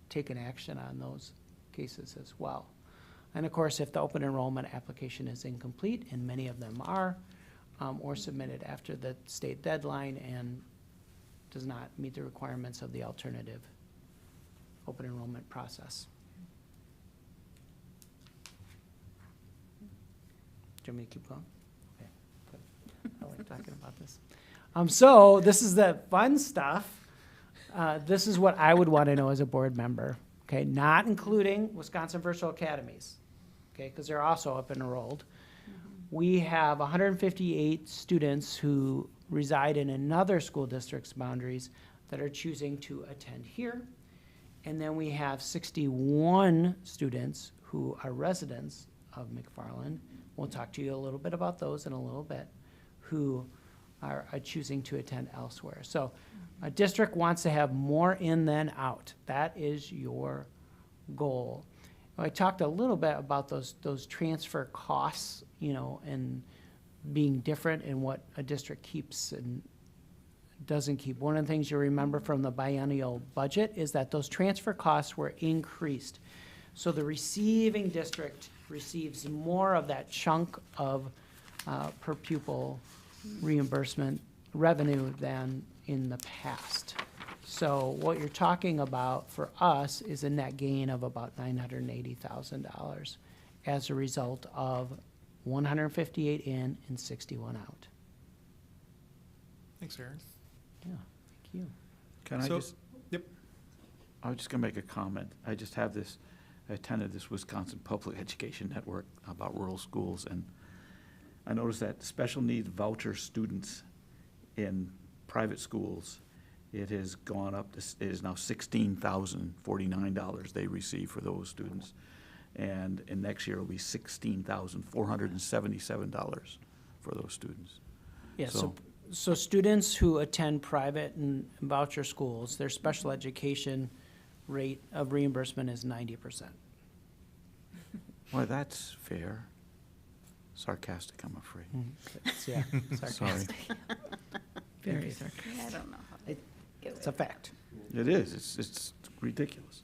taken action on those cases as well. And of course, if the open enrollment application is incomplete, and many of them are, or submitted after the state deadline and does not meet the requirements of the alternative open enrollment process. Do you want me to keep going? Okay, good. I like talking about this. So this is the fun stuff. This is what I would want to know as a board member, okay? Not including Wisconsin Virtual Academies, okay, because they're also up and enrolled. We have 158 students who reside in another school district's boundaries that are choosing to attend here. And then we have 61 students who are residents of McFarland. We'll talk to you a little bit about those in a little bit, who are choosing to attend elsewhere. So a district wants to have more in than out. That is your goal. I talked a little bit about those transfer costs, you know, and being different in what a district keeps and doesn't keep. One of the things you remember from the biennial budget is that those transfer costs were increased. So the receiving district receives more of that chunk of per pupil reimbursement revenue than in the past. So what you're talking about for us is a net gain of about $980,000 as a result of 158 in and 61 out. Thanks, Aaron. Yeah, thank you. Can I So- just, Yep. I was just gonna make a comment. I just have this, I attended this Wisconsin Public Education Network about rural schools, and I noticed that special needs voucher students in private schools, it has gone up, it is now $16,049 they receive for those students. And in next year, it'll be $16,477 for those students. Yeah, So- so students who attend private and voucher schools, their special education rate of reimbursement is 90%. Well, that's fair. Sarcastic, I'm afraid. Yeah, Sorry. sarcastic. Very sarcastic. Yeah, I don't know how to get It's a fact. It is, it's ridiculous.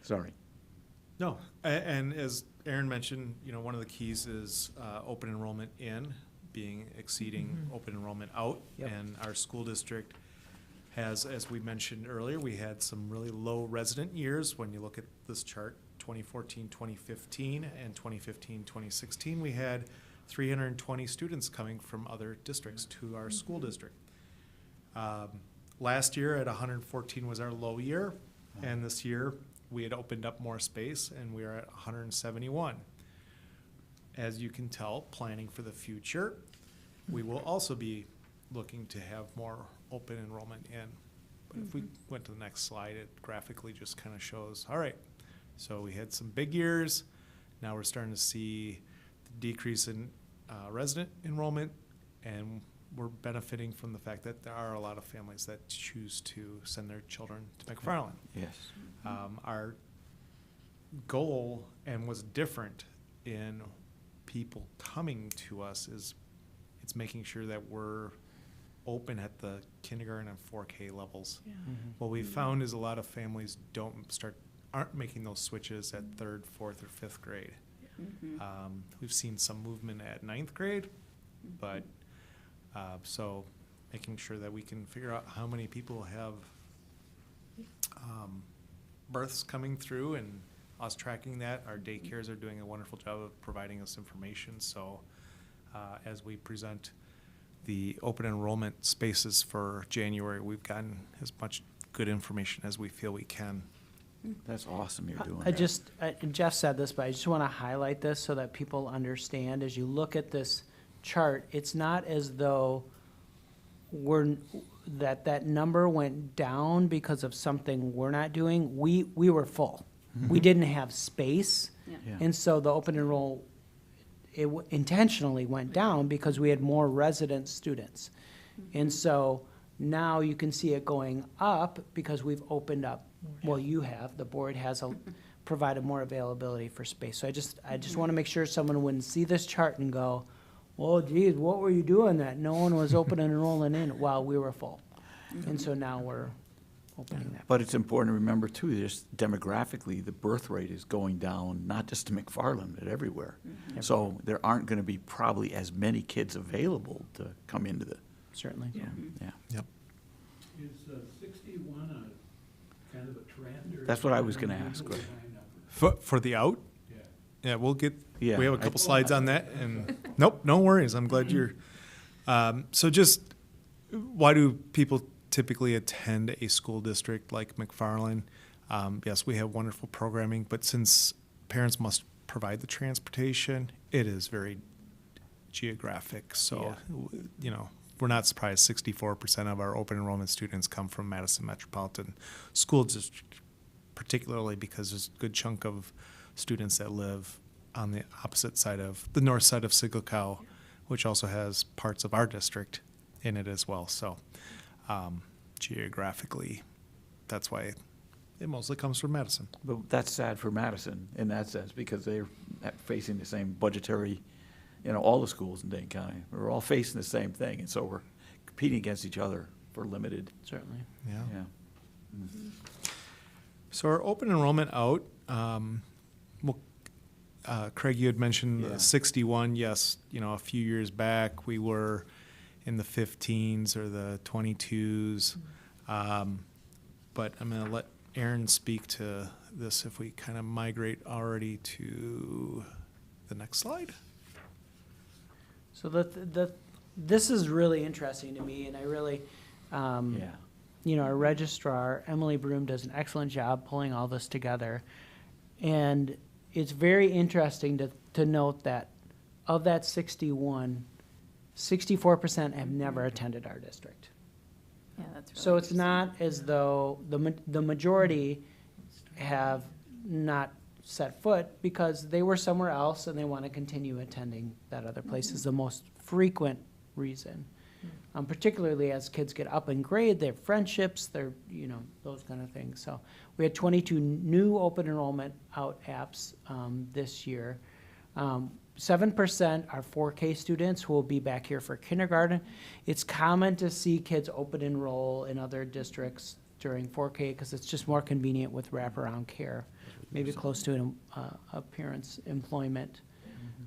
Sorry. No, and as Aaron mentioned, you know, one of the keys is open enrollment in being exceeding open enrollment out. Yep. And our school district has, as we mentioned earlier, we had some really low resident years. When you look at this chart, 2014, 2015, and 2015, 2016, we had 320 students coming from other districts to our school district. Last year at 114 was our low year, and this year we had opened up more space and we are at 171. As you can tell, planning for the future, we will also be looking to have more open enrollment in. But if we went to the next slide, it graphically just kind of shows, all right, so we had some big years. Now we're starting to see the decrease in resident enrollment, and we're benefiting from the fact that there are a lot of families that choose to send their children to McFarland. Yes. Our goal, and what's different in people coming to us, is it's making sure that we're open at the kindergarten and 4K levels. What we found is a lot of families aren't making those switches at 3rd, 4th, or 5th grade. We've seen some movement at 9th grade, but so making sure that we can figure out how many people have births coming through and us tracking that. Our daycares are doing a wonderful job of providing us information. So as we present the open enrollment spaces for January, we've gotten as much good information as we feel we can. That's awesome you're doing I that. just, and Jeff said this, but I just want to highlight this so that people understand, as you look at this chart, it's not as though that number went down because of something we're not doing. We were full. We didn't have space. Yeah. Yeah. And so the open enroll, intentionally went down because we had more resident students. And so now you can see it going up because we've opened up, well, you have, the board has provided more availability for space. So I just want to make sure someone wouldn't see this chart and go, well, geez, what were you doing that no one was open and enrolling in while we were full? And so now we're opening that. But it's important to remember too, just demographically, the birth rate is going down, not just to McFarland, but everywhere. So there aren't gonna be probably as many kids available to come into the, Certainly. yeah. Yep. Is 61 a kind of a trend or? That's what I was gonna an ask. unusual high number? For the out, Yeah. yeah, we'll get, Yeah, we have a I- couple slides on that, and, nope, no worries, I'm glad you're, so just, why do people typically attend a school district like McFarland? Yes, we have wonderful programming, but since parents must provide the transportation, it is very geographic, so, you know, we're not surprised 64% of our open enrollment students come from Madison Metropolitan School District, particularly because there's a good chunk of students that live on the opposite side of, the north side of Sigel, which also has parts of our district in it as well. So geographically, that's why it mostly comes from Madison. But that's sad for Madison in that sense, because they're facing the same budgetary, all the schools in Dane County. We're all facing the same thing, and so we're competing against each other for limited, Certainly. yeah. So our open enrollment out, well, Craig, you had mentioned Yeah. the 61. Yes, a few years back we were in the 15s or the 22s. But I'm going to let Aaron speak to this if we kind of migrate already to the next slide. So this is really interesting to me, and I really, Yeah. our registrar, Emily Broom, does an excellent job pulling all this together. And it's very interesting to note that of that 61, 64% have never attended our district. Yeah, that's really So it's interesting. not as though the majority have not set foot because they were somewhere else and they want to continue attending that other place is the most frequent reason. Particularly as kids get up in grade, they have friendships, they're, those kind of things. So we had 22 new open enrollment out apps this year. 7% are 4K students who will be back here for kindergarten. It's common to see kids open enroll in other districts during 4K because it's just more convenient with wraparound care, maybe close to a parent's employment.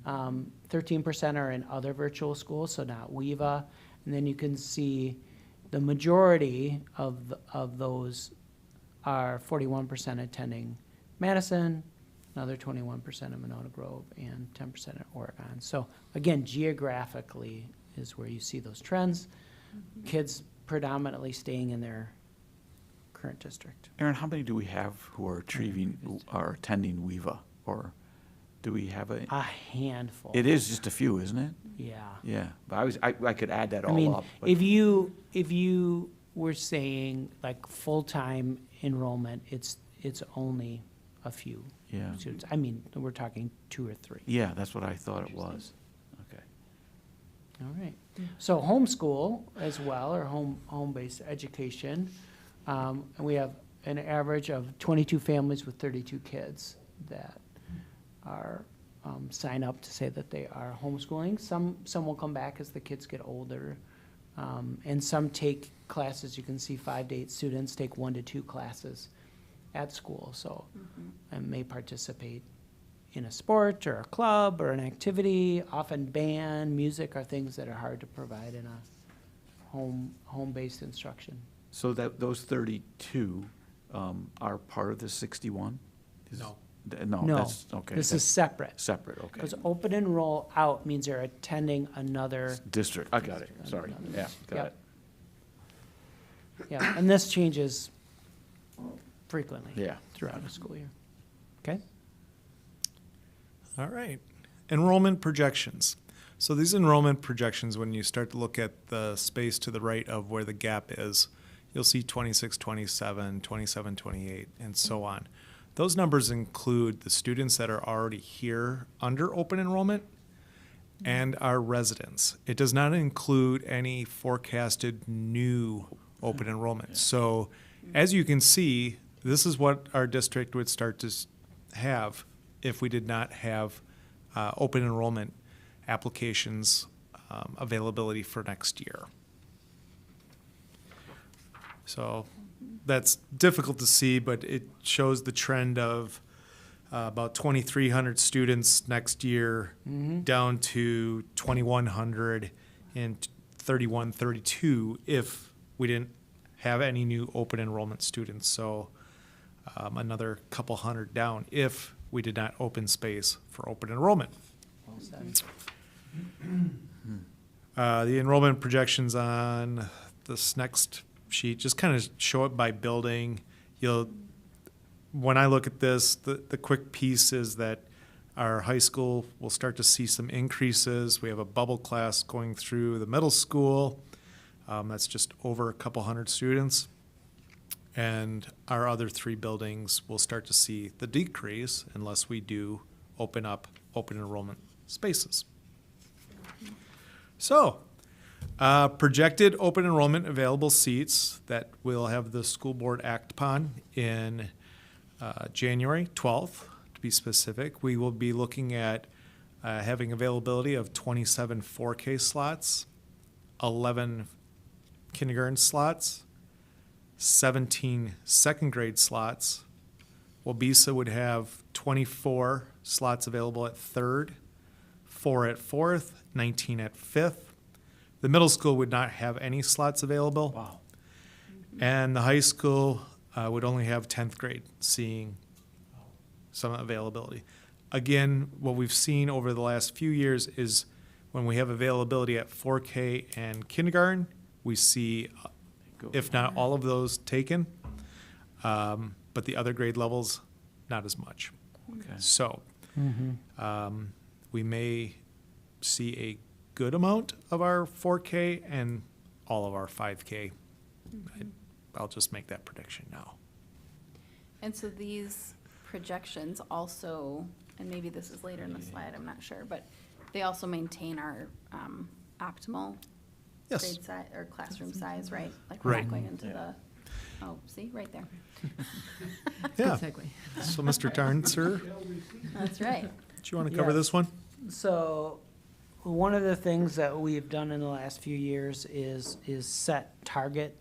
13% are in other virtual schools, so not WEVA. And then you can see the majority of those are 41% attending Madison, another 21% at Monona Grove, and 10% at Oregon. So again, geographically is where you see those trends. Kids predominantly staying in their current district. Aaron, how many do we have who are attending WEVA, or do we have a? A handful. It is just a few, isn't it? Yeah. Yeah, but I could add that I all mean, up. but- if you were saying like full-time enrollment, it's only a few Yeah, students. I mean, we're talking 2 or 3. yeah, that's what I thought it was. Okay. All right. So homeschool as well, or home-based education. And we have an average of 22 families with 32 kids that are sign up to say that they are homeschooling. Some will come back as the kids get older. And some take classes. You can see 5 to 8 students take 1 to 2 classes at school. So, and may participate in a sport or a club or an activity. Often band, music are things that are hard to provide in a home-based instruction. So those 32 are part of the 61? No. No, No, that's, okay. This is that's separate. separate, okay. Because open and roll out means they're attending another, District, I got it, sorry, yeah, got Yep. it. yeah, and this changes frequently Yeah. throughout a school year. Okay? All right. Enrollment projections. So these enrollment projections, when you start to look at the space to the right of where the gap is, you'll see 26, 27, 27, 28, and so on. Those numbers include the students that are already here under open enrollment and our residents. It does not include any forecasted new open enrollment. So as you can see, this is what our district would start to have if we did not have open enrollment applications availability for next year. So that's difficult to see, but it shows the trend of about 2,300 students next year down to 2,100 and 31, 32 if we didn't have any new open enrollment students. So another couple hundred down if we did not open space for open enrollment. Well said. The enrollment projections on this next sheet just kind of show it by building. When I look at this, the quick piece is that our high school will start to see some increases. We have a bubble class going through the middle school. That's just over a couple hundred students. And our other three buildings will start to see the decrease unless we do open up open enrollment spaces. So, projected open enrollment available seats that will have the school board act upon in January 12th, to be specific. We will be looking at having availability of 27 4K slots, 11 kindergarten slots, 17 second grade slots. Wabisa would have 24 slots available at third, 4 at fourth, 19 at fifth. The middle school would not have any slots available. Wow. And the high school would only have 10th grade seeing some availability. Again, what we've seen over the last few years is when we have availability at 4K and kindergarten, we see, if not all of those taken, but the other grade levels, not as much. Okay. So we may see a good amount of our 4K and all of our 5K. I'll just make that prediction now. And so these projections also, and maybe this is later in the slide, I'm not sure, but they also maintain our optimal Yes. grade size or classroom size, right? Like we're Right. not going into the, oh, see, right there. Yeah. Good segue. So, Mr. Tarn, sir, That's right. do you want to cover Yes. this one? So, one of the things that we've done in the last few years is set target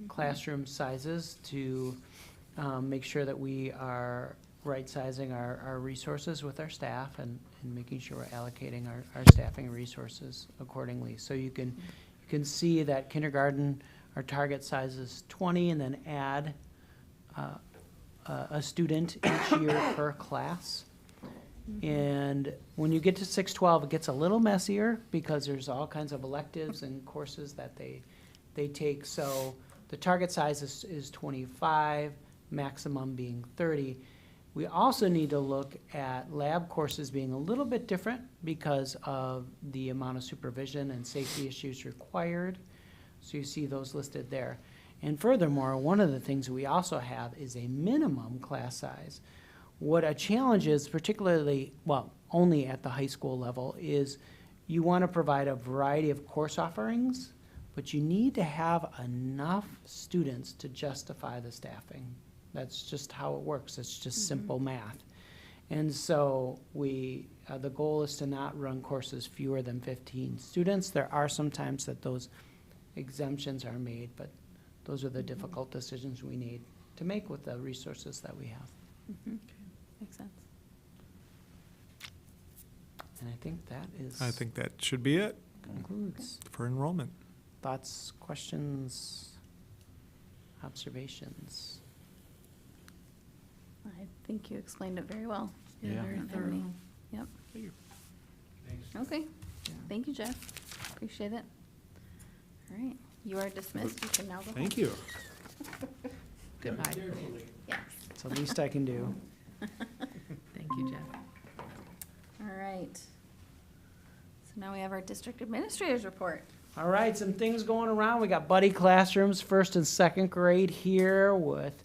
classroom sizes to make sure that we are right-sizing our resources with our staff and making sure we're allocating our staffing and resources accordingly. So you can see that kindergarten, our target size is 20, and then add a student each year per class. And when you get to 612, it gets a little messier because there's all kinds of electives and courses that they take. So the target size is 25, maximum being 30. We also need to look at lab courses being a little bit different because of the amount of supervision and safety issues required. So you see those listed there. And furthermore, one of the things we also have is a minimum class size. What a challenge is, particularly, well, only at the high school level, is you want to provide a variety of course offerings, but you need to have enough students to justify the staffing. That's just how it works. It's just simple math. And so the goal is to not run courses fewer than 15 students. There are some times that those exemptions are made, but those are the difficult decisions we need to make with the resources that we have. Makes sense. And I think that is. I think that should be it Concludes. for enrollment. Thoughts, questions, observations? I think you explained it very well. Yeah. Very I don't have thorough. any- Yep. Thanks. Okay. Yeah. Thank you, Jeff. Appreciate it. All right. You are dismissed. You can now go home. Thank you. Goodbye. Carefully. Yes. It's the least I can do. Thank you, Jeff. All right. So now we have our district administrator's report. All right, some things going around. We got buddy classrooms, first and second grade here with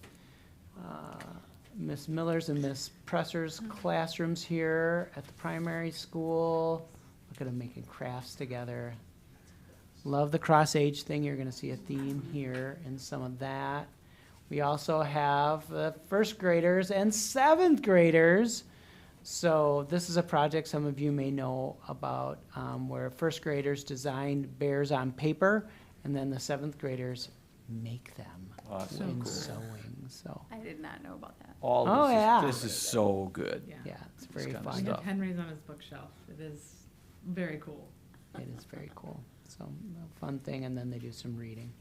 Miss Miller's and Miss Presser's classrooms here at the primary school. Look at them making crafts together. Love the cross-age thing. You're gonna see a theme here in some of that. We also have first graders and seventh graders. So this is a project some of you may know about, where first graders design bears on paper, and then the seventh graders make them Oh, that's so in cool. sewing, so, I did not know about that. All Oh, yeah. this is so good. Yeah. yeah, it's very kind of We fun. have stuff. Henry's on his bookshelf. It is very cool. It is very cool. So, a fun thing, and then they do some reading.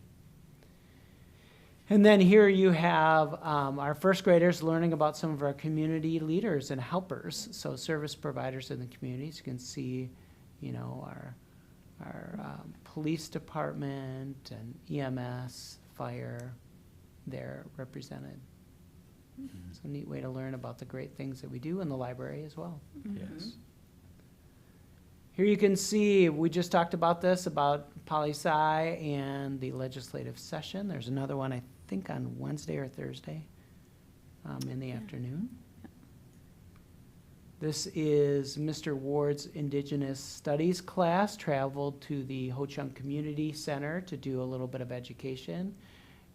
And then here you have our first graders learning about some of our community leaders and helpers, so service providers in the communities. You can see, you know, our police department and EMS, fire, they're represented. It's a neat way to learn about the great things that we do in the library as well. Yes. Here you can see, we just talked about this, about poli-sci and the legislative session. There's another one, I think, on Wednesday or Thursday in the afternoon. This is Mr. Ward's Indigenous Studies class, traveled to the Ho-Chunk Community Center to do a little bit of education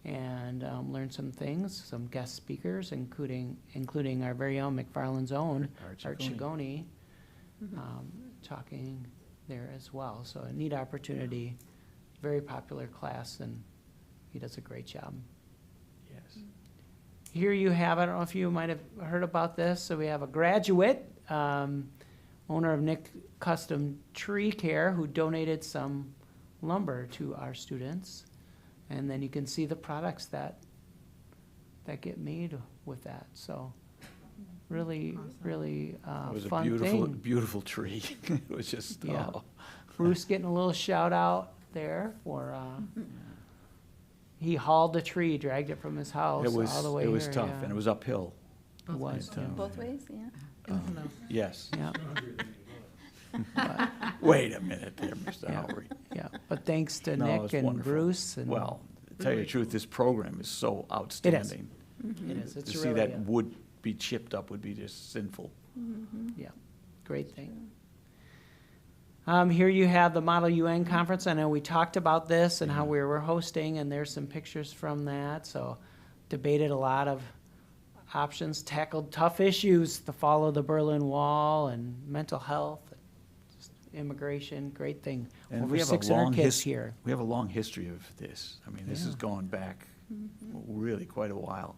and learn some things, some guest speakers, including our very own McFarland's own, Art Chigoni, talking there as well. So a neat opportunity, very popular class, and he does a great job. Yes. Here you have, I don't know if you might have heard about this, so we have a graduate, owner of Nick Custom Tree Care, who donated some lumber to our students. And then you can see the products that get made with that, so really, Awesome. really It was a fun beautiful, thing. beautiful tree. It was just, Yeah. oh. Bruce getting a little shout out there for, he hauled the tree, dragged it from his house It was, all the way it here. was tough, yeah. and it was uphill. It was, But, yeah. Both ways, yeah. Hello. Yes. Yeah, Stronger than he was. Wait a minute there, Mr. Yeah. Howry. yeah, but thanks to No, Nick it's and wonderful. Bruce and. Well, to tell you the truth, this program is so outstanding. It is, it's To really, see that wood be chipped up would be just sinful. yeah, great thing. Here you have the Model UN conference. I know we talked about this and how we were hosting, and there's some pictures from that. So debated a lot of options, tackled tough issues, the fall of the Berlin Wall and mental health, just immigration, great thing. And Over we have a 600 long kids his- here. We have a long history of this. I mean, this is Yeah. going back really quite a while.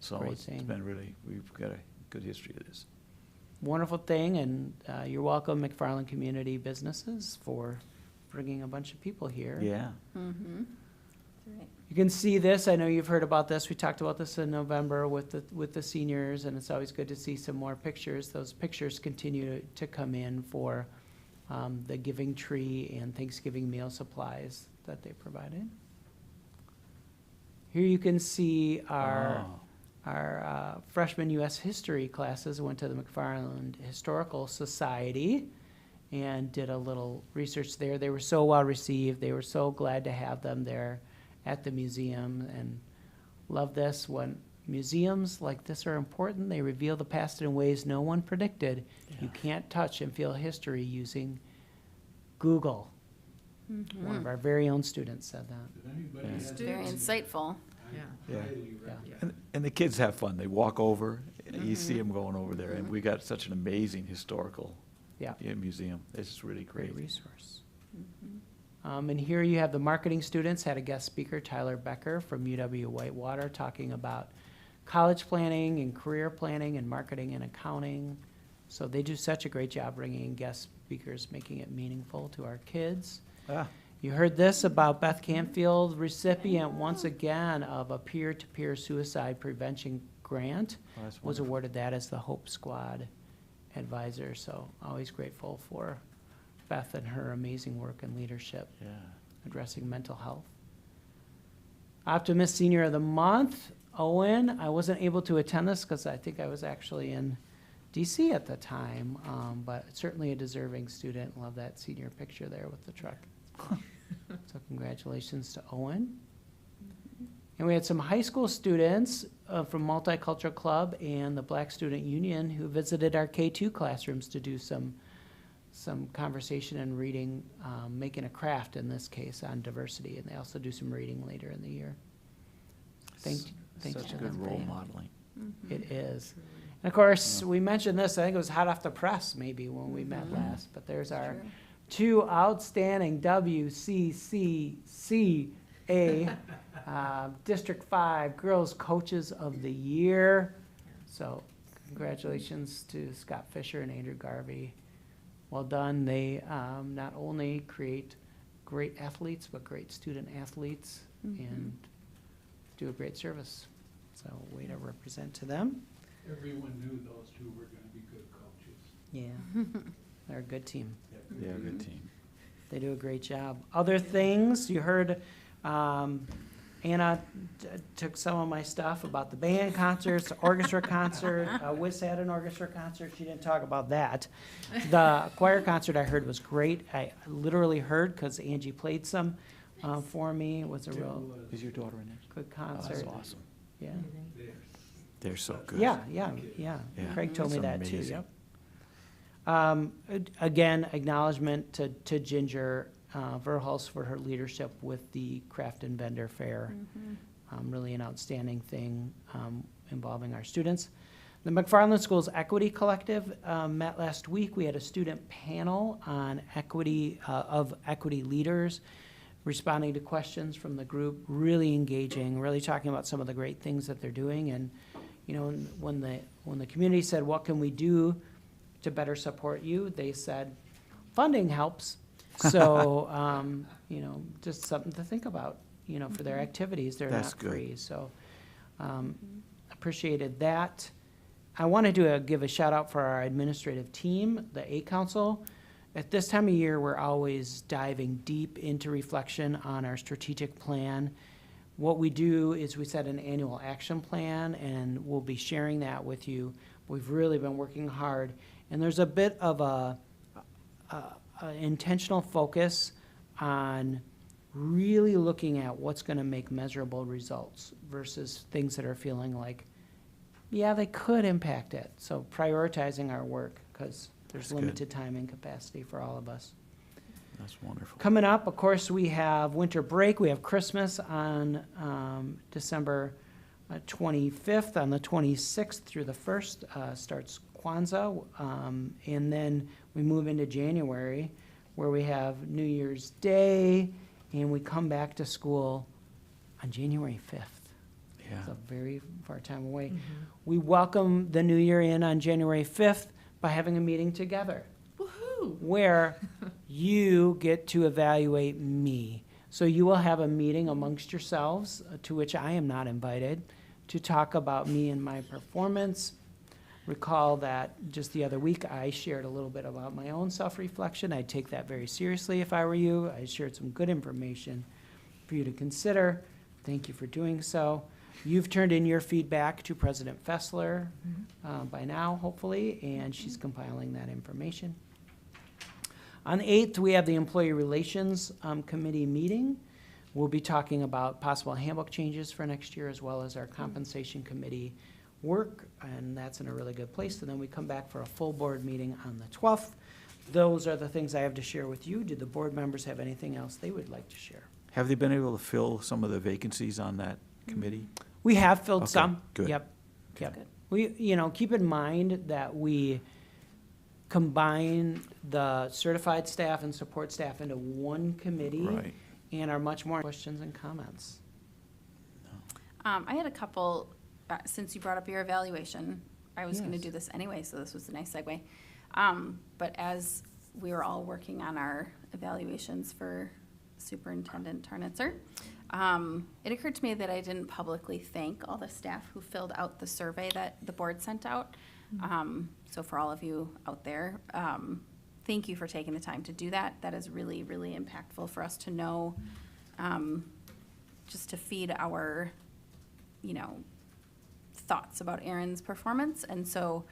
So Great it's thing. been really, we've got a good history of this. Wonderful thing, and you're welcome, McFarland Community Businesses, for bringing a bunch of people here. Yeah. Mm-hmm. That's right. You can see this, I know you've heard about this, we talked about this in November with the seniors, and it's always good to see some more pictures. Those pictures continue to come in for the Giving Tree and Thanksgiving meal supplies that they provided. Here you can see our Oh. freshman U.S. history classes went to the McFarland Historical Society and did a little research there. They were so well received. They were so glad to have them there at the museum, and love this. When museums like this are important, they reveal the past in ways no one predicted. You can't touch and feel history using Google. One of our very own students said that. Did anybody Yeah. have Very that? insightful. Yeah. I Yeah. highly recommend. And the kids have fun. They walk over, you see them going over there, and we got such an amazing historical Yeah. museum. It's really Great great. resource. And here you have the marketing students, had a guest speaker, Tyler Becker from UW-Whitewater, talking about college planning and career planning and marketing and accounting. So they do such a great job bringing in guest speakers, making it meaningful to our kids. Ah, You heard this about Beth Canfield, recipient once again of a peer-to-peer suicide prevention grant. well, that's Was wonderful. awarded that as the Hope Squad advisor, so always grateful for Beth and her amazing work and leadership Yeah. addressing mental health. Optimist Senior of the Month, Owen. I wasn't able to attend this because I think I was actually in DC at the time, but certainly a deserving student. Love that senior picture there with the truck. So congratulations to Owen. And we had some high school students from Multicultural Club and the Black Student Union who visited our K-2 classrooms to do some conversation and reading, making a craft in this case on diversity, and they also do some reading later in the year. Thank you to Such them. good role modeling. It is. And of course, we mentioned this, I think it was hot off the press maybe when we met last, but there's our True. 2 outstanding WCCCA District 5 Girls Coaches of the Year. So congratulations to Scott Fisher and Andrew Garvey. Well done. They not only create great athletes, but great student athletes and do a great service. So way to represent to them. Everyone knew those two were gonna be good coaches. Yeah, they're a good team. Yeah, good team. They do a great job. Other things, you heard Anna took some of my stuff about the band concerts, orchestra concert. Wiss had an orchestra concert. She didn't talk about that. The choir concert I heard was great. I literally heard because Angie played some for me. It was a real Is your daughter in there? good Oh, that's concert. awesome. Yeah. They're so good. Yeah. Yeah. Craig told me It's that too, amazing. yep. Again, acknowledgement to Ginger Verhulst for her leadership with the Craft and Vendor Fair. Really an outstanding thing involving our students. The McFarland Schools Equity Collective met last week. We had a student panel on equity, of equity leaders, responding to questions from the group, really engaging, really talking about some of the great things that they're doing. And, you know, when the community said, what can we do to better support you? They said, funding helps. So, you know, just something to think about, you know, for their activities. They're That's not good. free. So, appreciated that. I wanted to give a shout out for our administrative team, the A Council. At this time of year, we're always diving deep into reflection on our strategic plan. What we do is we set an annual action plan, and we'll be sharing that with you. We've really been working hard, and there's a bit of a intentional focus on really looking at what's going to make measurable results versus things that are feeling like, yeah, they could impact it. So prioritizing our work, because there's That's good. limited time and capacity for all of us. That's wonderful. Coming up, of course, we have winter break. We have Christmas on December 25th. On the 26th through the 1st starts Kwanzaa. And then we move into January, where we have New Year's Day, and we come back to school on January 5th. Yeah. It's a very far time away. We welcome the new year in on January 5th by having a meeting together Woohoo! where you get to evaluate me. So you will have a meeting amongst yourselves, to which I am not invited, to talk about me and my performance. Recall that just the other week, I shared a little bit about my own self-reflection. I'd take that very seriously if I were you. I shared some good information for you to consider. Thank you for doing so. You've turned in your feedback to President Fessler by now, hopefully, and she's compiling that information. On the 8th, we have the Employee Relations Committee meeting. We'll be talking about possible handbook changes for next year, as well as our Compensation Committee work, and that's in a really good place. And then we come back for a full board meeting on the 12th. Those are the things I have to share with you. Do the board members have anything else they would like to share? Have they been able to fill some of the vacancies on that committee? We have filled Okay, some. good. Yep. Good. We, you know, keep in mind that we combine the certified staff and support staff into one committee. Right. And are much more questions and comments. I had a couple, since you brought up your evaluation, I was gonna Yes. do this anyway, so this was a nice segue. But as we were all working on our evaluations for Superintendent Tarnitzer, it occurred to me that I didn't publicly thank all the staff who filled out the survey that the board sent out. So for all of you out there, thank you for taking the time to do that. That is really, really impactful for us to know, just to feed our, you know, thoughts about Aaron's performance. And so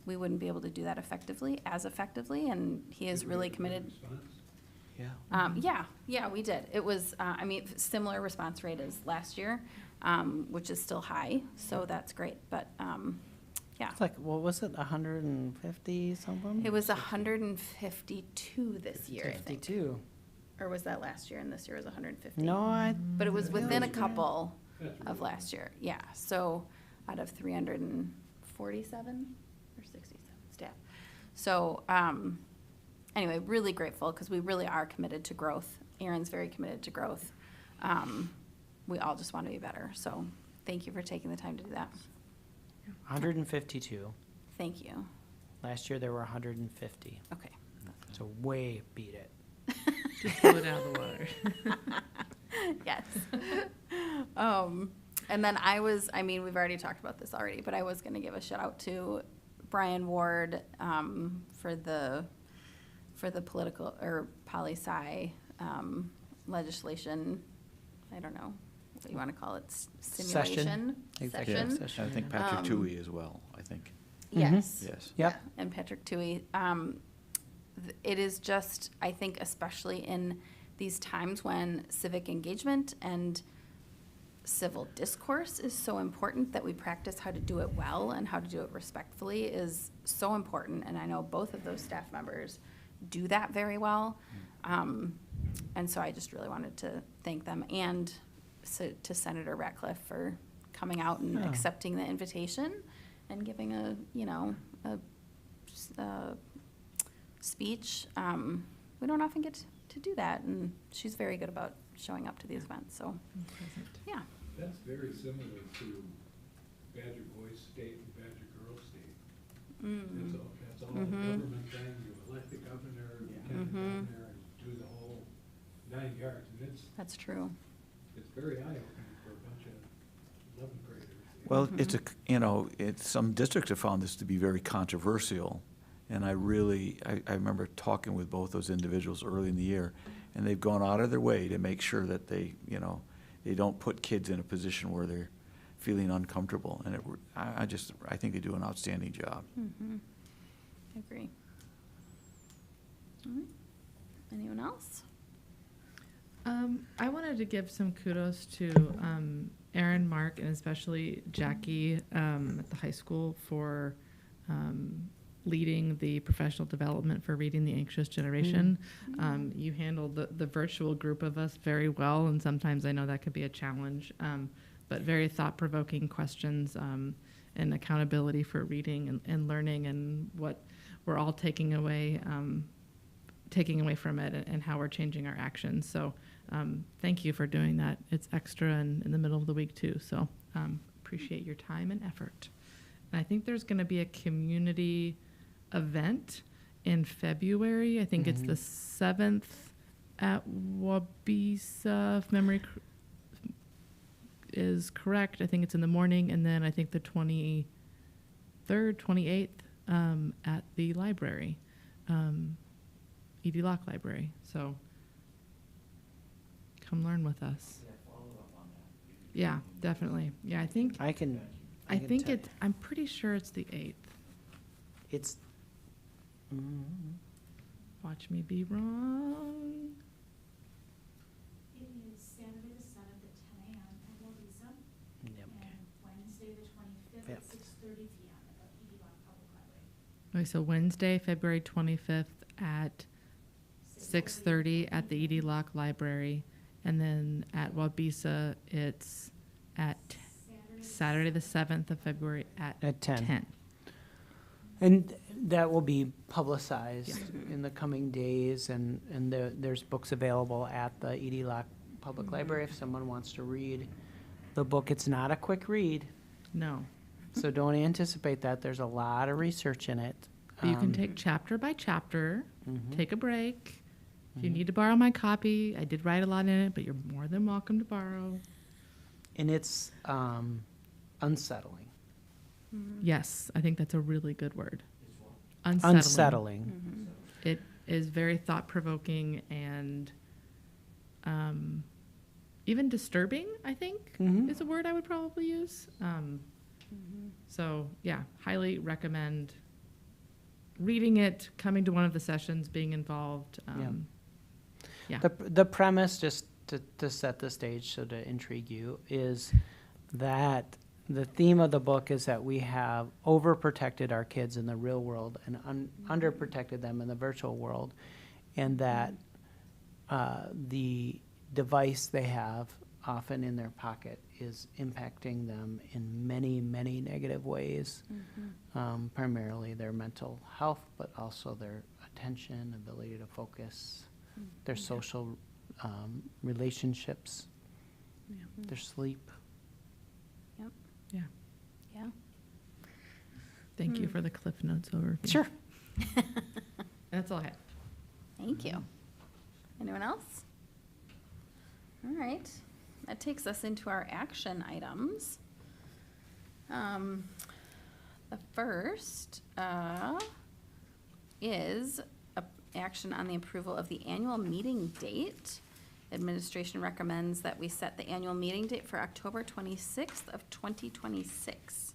we wouldn't be able to do that effectively, and he is really committed. Yeah. Yeah, we did. It was, I mean, similar response rate as last year, which is still high, so that's great. But, yeah, It's like, what was it, 150 something? it was 152 this year, I think. 52. Or was that last year and this year was 150? No, But it was within a couple That's of really last year, yeah. So out of 347 or 67 staff. So, anyway, really grateful because we really are committed to growth. Erin's very committed to growth. We all just want to be better. So thank you for taking the time to do that. 152. Thank you. Last year there were 150. Okay. So way beat it. Just blew it out of the water. Yes. And then I mean, we've already talked about this already, but I was going to give a shout out to Brian Ward for the political or poli-sci legislation. I don't know what you want to call it, simulation Executive session. session. I think Patrick Toohey as well, I think. Yes. Yes. Yep. Yeah, and Patrick Toohey. It is just, I think, especially in these times when civic engagement and civil discourse is so important, that we practice how to do it well and how to do it respectfully is so important. And I know both of those staff members do that very well. And so I just really wanted to thank them and to Senator Ratcliffe for coming out and Yeah. accepting the invitation and giving a speech. We don't often get to do that, and she's very good about showing up to these events. So, yeah. That's very similar to Badger Boys State and Badger Girls State. That's all a government thing. You elect the governor, lieutenant governor, and do the whole 9 yards. And That's true. it's very eye-opening for a bunch of 11th graders. Well, it's some districts have found this to be very controversial. And I remember talking with both those individuals early in the year, and they've gone out of their way to make sure that they don't put kids in a position where they're feeling uncomfortable. And I think they do an outstanding job. I agree. All right. Anyone else? I wanted to give some kudos to Erin, Mark, and especially Jackie at the high school for leading the professional development for Reading the Anxious Generation. You handled the virtual group of us very well, and sometimes I know that could be a challenge, but very thought-provoking questions and accountability for reading and learning and what we're all taking away from it and how we're changing our actions. So thank you for doing that. It's extra and in the middle of the week too. So appreciate your time and effort. And I think there's going to be a community event in February. I think it's the 7th at Wabisa, if memory is correct. I think it's in the morning. And then I think the 23rd, 28th at the library, ED Locke Library. So come learn with us. Yeah, definitely. Yeah, I think I'm pretty sure it's the 8th. It's, Watch me be wrong. It is Saturday the 7th at 10 a.m. at Lovisa, yep. and Wednesday the 25th at Fifth. 6:30 p.m. at the ED Locke Public Library. Okay, so Wednesday, February 25th at 6:30 at the ED Locke Library, and then at Wabisa, it's at Saturday the 7th of February at 10. And that will be publicized in the coming days, and there's books available at the ED Locke Public Library if someone wants to read the book. It's not a quick read, No. so don't anticipate that. There's a lot of research in it. But you can take chapter by chapter, Mhm. take a break. If you need to borrow my copy, I did write a lot in it, but you're more than welcome to borrow. And it's unsettling. Yes, I think that's a really good word. Unsettling. Unsettling. It is very thought-provoking and even disturbing, I think, is a word I would probably use. So, yeah, highly recommend reading it, coming to one of the sessions, being involved. Yeah. Yeah. The premise, just to set the stage, so to intrigue you, is that the theme of the book is that we have overprotected our kids in the real world and underprotected them in the virtual world, and that the device they have often in their pocket is impacting them in many, many negative ways, primarily their mental health, but also their attention, ability to focus, their social relationships, their sleep. Yeah. Yeah. Thank you for the Cliff Notes overview. Sure. That's all I have. Thank you. Anyone else? All right. That takes us into our action items. The first is action on the approval of the annual meeting date. Administration recommends that we set the annual meeting date for October 26th of 2026.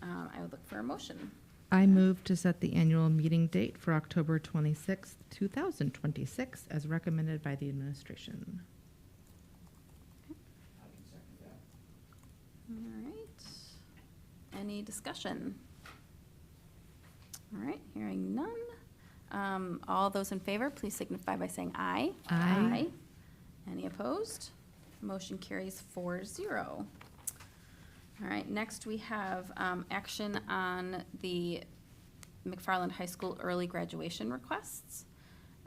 I would look for a motion. I move to set the annual meeting date for October 26th, 2026, as recommended by the administration. All right. Any discussion? All right, hearing none. All those in favor, please signify by saying aye. Aye. Any opposed? Motion carries 4-0. All right, next we have action on the McFarland High School early graduation requests.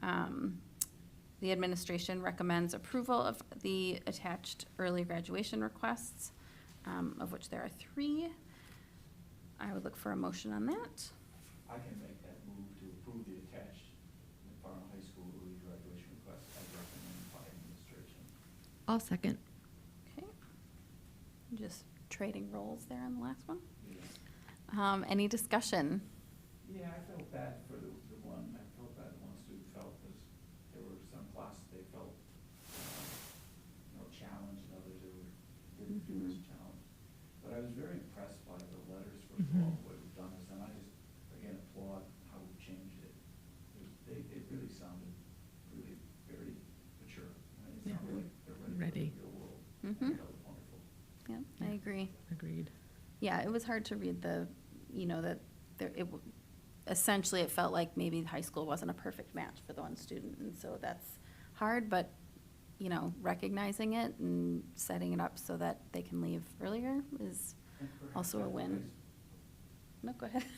The administration recommends approval of the attached early graduation requests, of which there are 3. I would look for a motion on that. I can make that move to approve the attached McFarland High School early graduation request as recommended by administration. I'll second. Okay. Just trading roles there on the last one. Yeah. Any discussion? Yeah, I felt bad for the one, I felt bad one student felt was, there were some classes they felt, challenged, and others they didn't feel as challenged. But I was very impressed by the letters, first of all, what we've done this, and I just, again, applaud how we've changed it. It really sounded really very mature. I mean, it sounded like they're ready for the real world. I think that was wonderful. Yeah, I agree. Agreed. Yeah, it was hard to read that essentially it felt like maybe high school wasn't a perfect match for the one student, and so that's hard, but, recognizing it and setting it up so that they can leave earlier is And perhaps also a that's what win. No, go ahead. I'm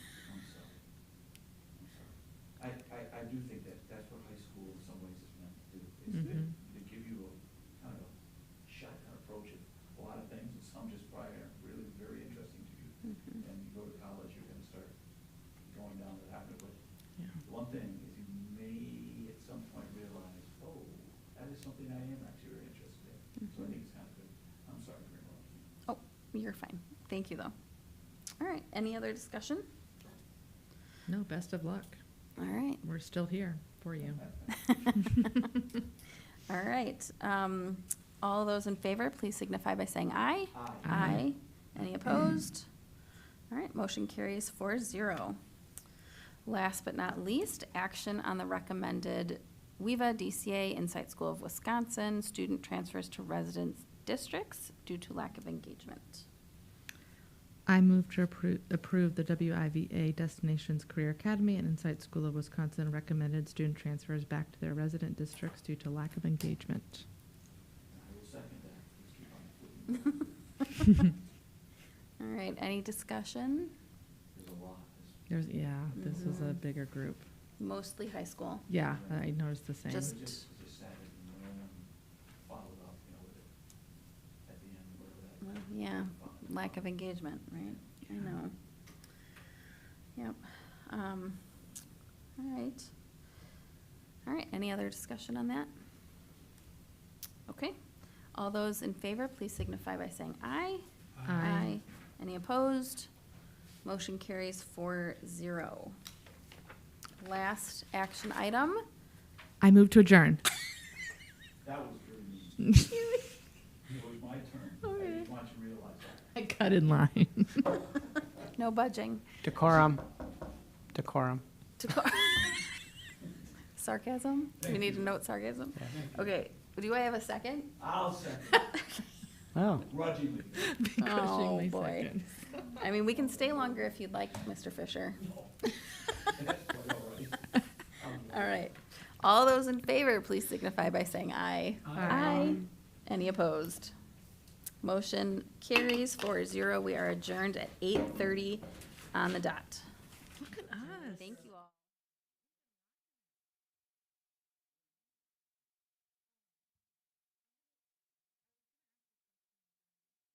sorry. I do think that's what high school in some ways is meant to do. It's to give you a kind of a shotgun approach at a lot of things, and some just probably aren't really very interesting to you. And you go to college, you're gonna start going down the rabbit hole. Yeah. One thing is you may at some point realize, oh, that is something I am actually very interested in. So I think it's kind of good. I'm sorry for interrupting you. Oh, you're fine. Thank you, though. All right, any other discussion? No, best of luck. All right. We're still here for you. All right. All those in favor, please signify by saying aye. Aye. Aye. Any opposed? All right, motion carries 4-0. Last but not least, action on the recommended WEVA DCA Insight School of Wisconsin student transfers to residence districts due to lack of engagement. I move to approve the WIVA Destinations Career Academy and Insight School of Wisconsin recommended student transfers back to their resident districts due to lack of engagement. I will second that. Let's keep on flipping. All right, any discussion? There's a lot. This is a bigger group. Mostly high school. Yeah, I noticed the same. Just- It just sad that no one followed up, with it at the end, whatever that. Well, yeah, lack of engagement, right? I know. Yep. All right. All right, any other discussion on that? Okay. All those in favor, please signify by saying aye. Aye. Any opposed? Motion carries 4-0. Last action item. I move to adjourn. That was really mean. It was my turn. I just want you to realize that. I cut in line. No budging. Decorum. To sarcasm? We need to note sarcasm? Okay, do I have a second? I'll second, Oh, grudgingly. Oh, Begrudgingly boy. second. I mean, we can stay longer if you'd like, Mr. Fisher. That's quite all right. All right. All those in favor, please signify by saying aye. Aye. Any opposed? Motion carries 4-0. We are adjourned at 8:30 on the dot. Look at us. Thank you.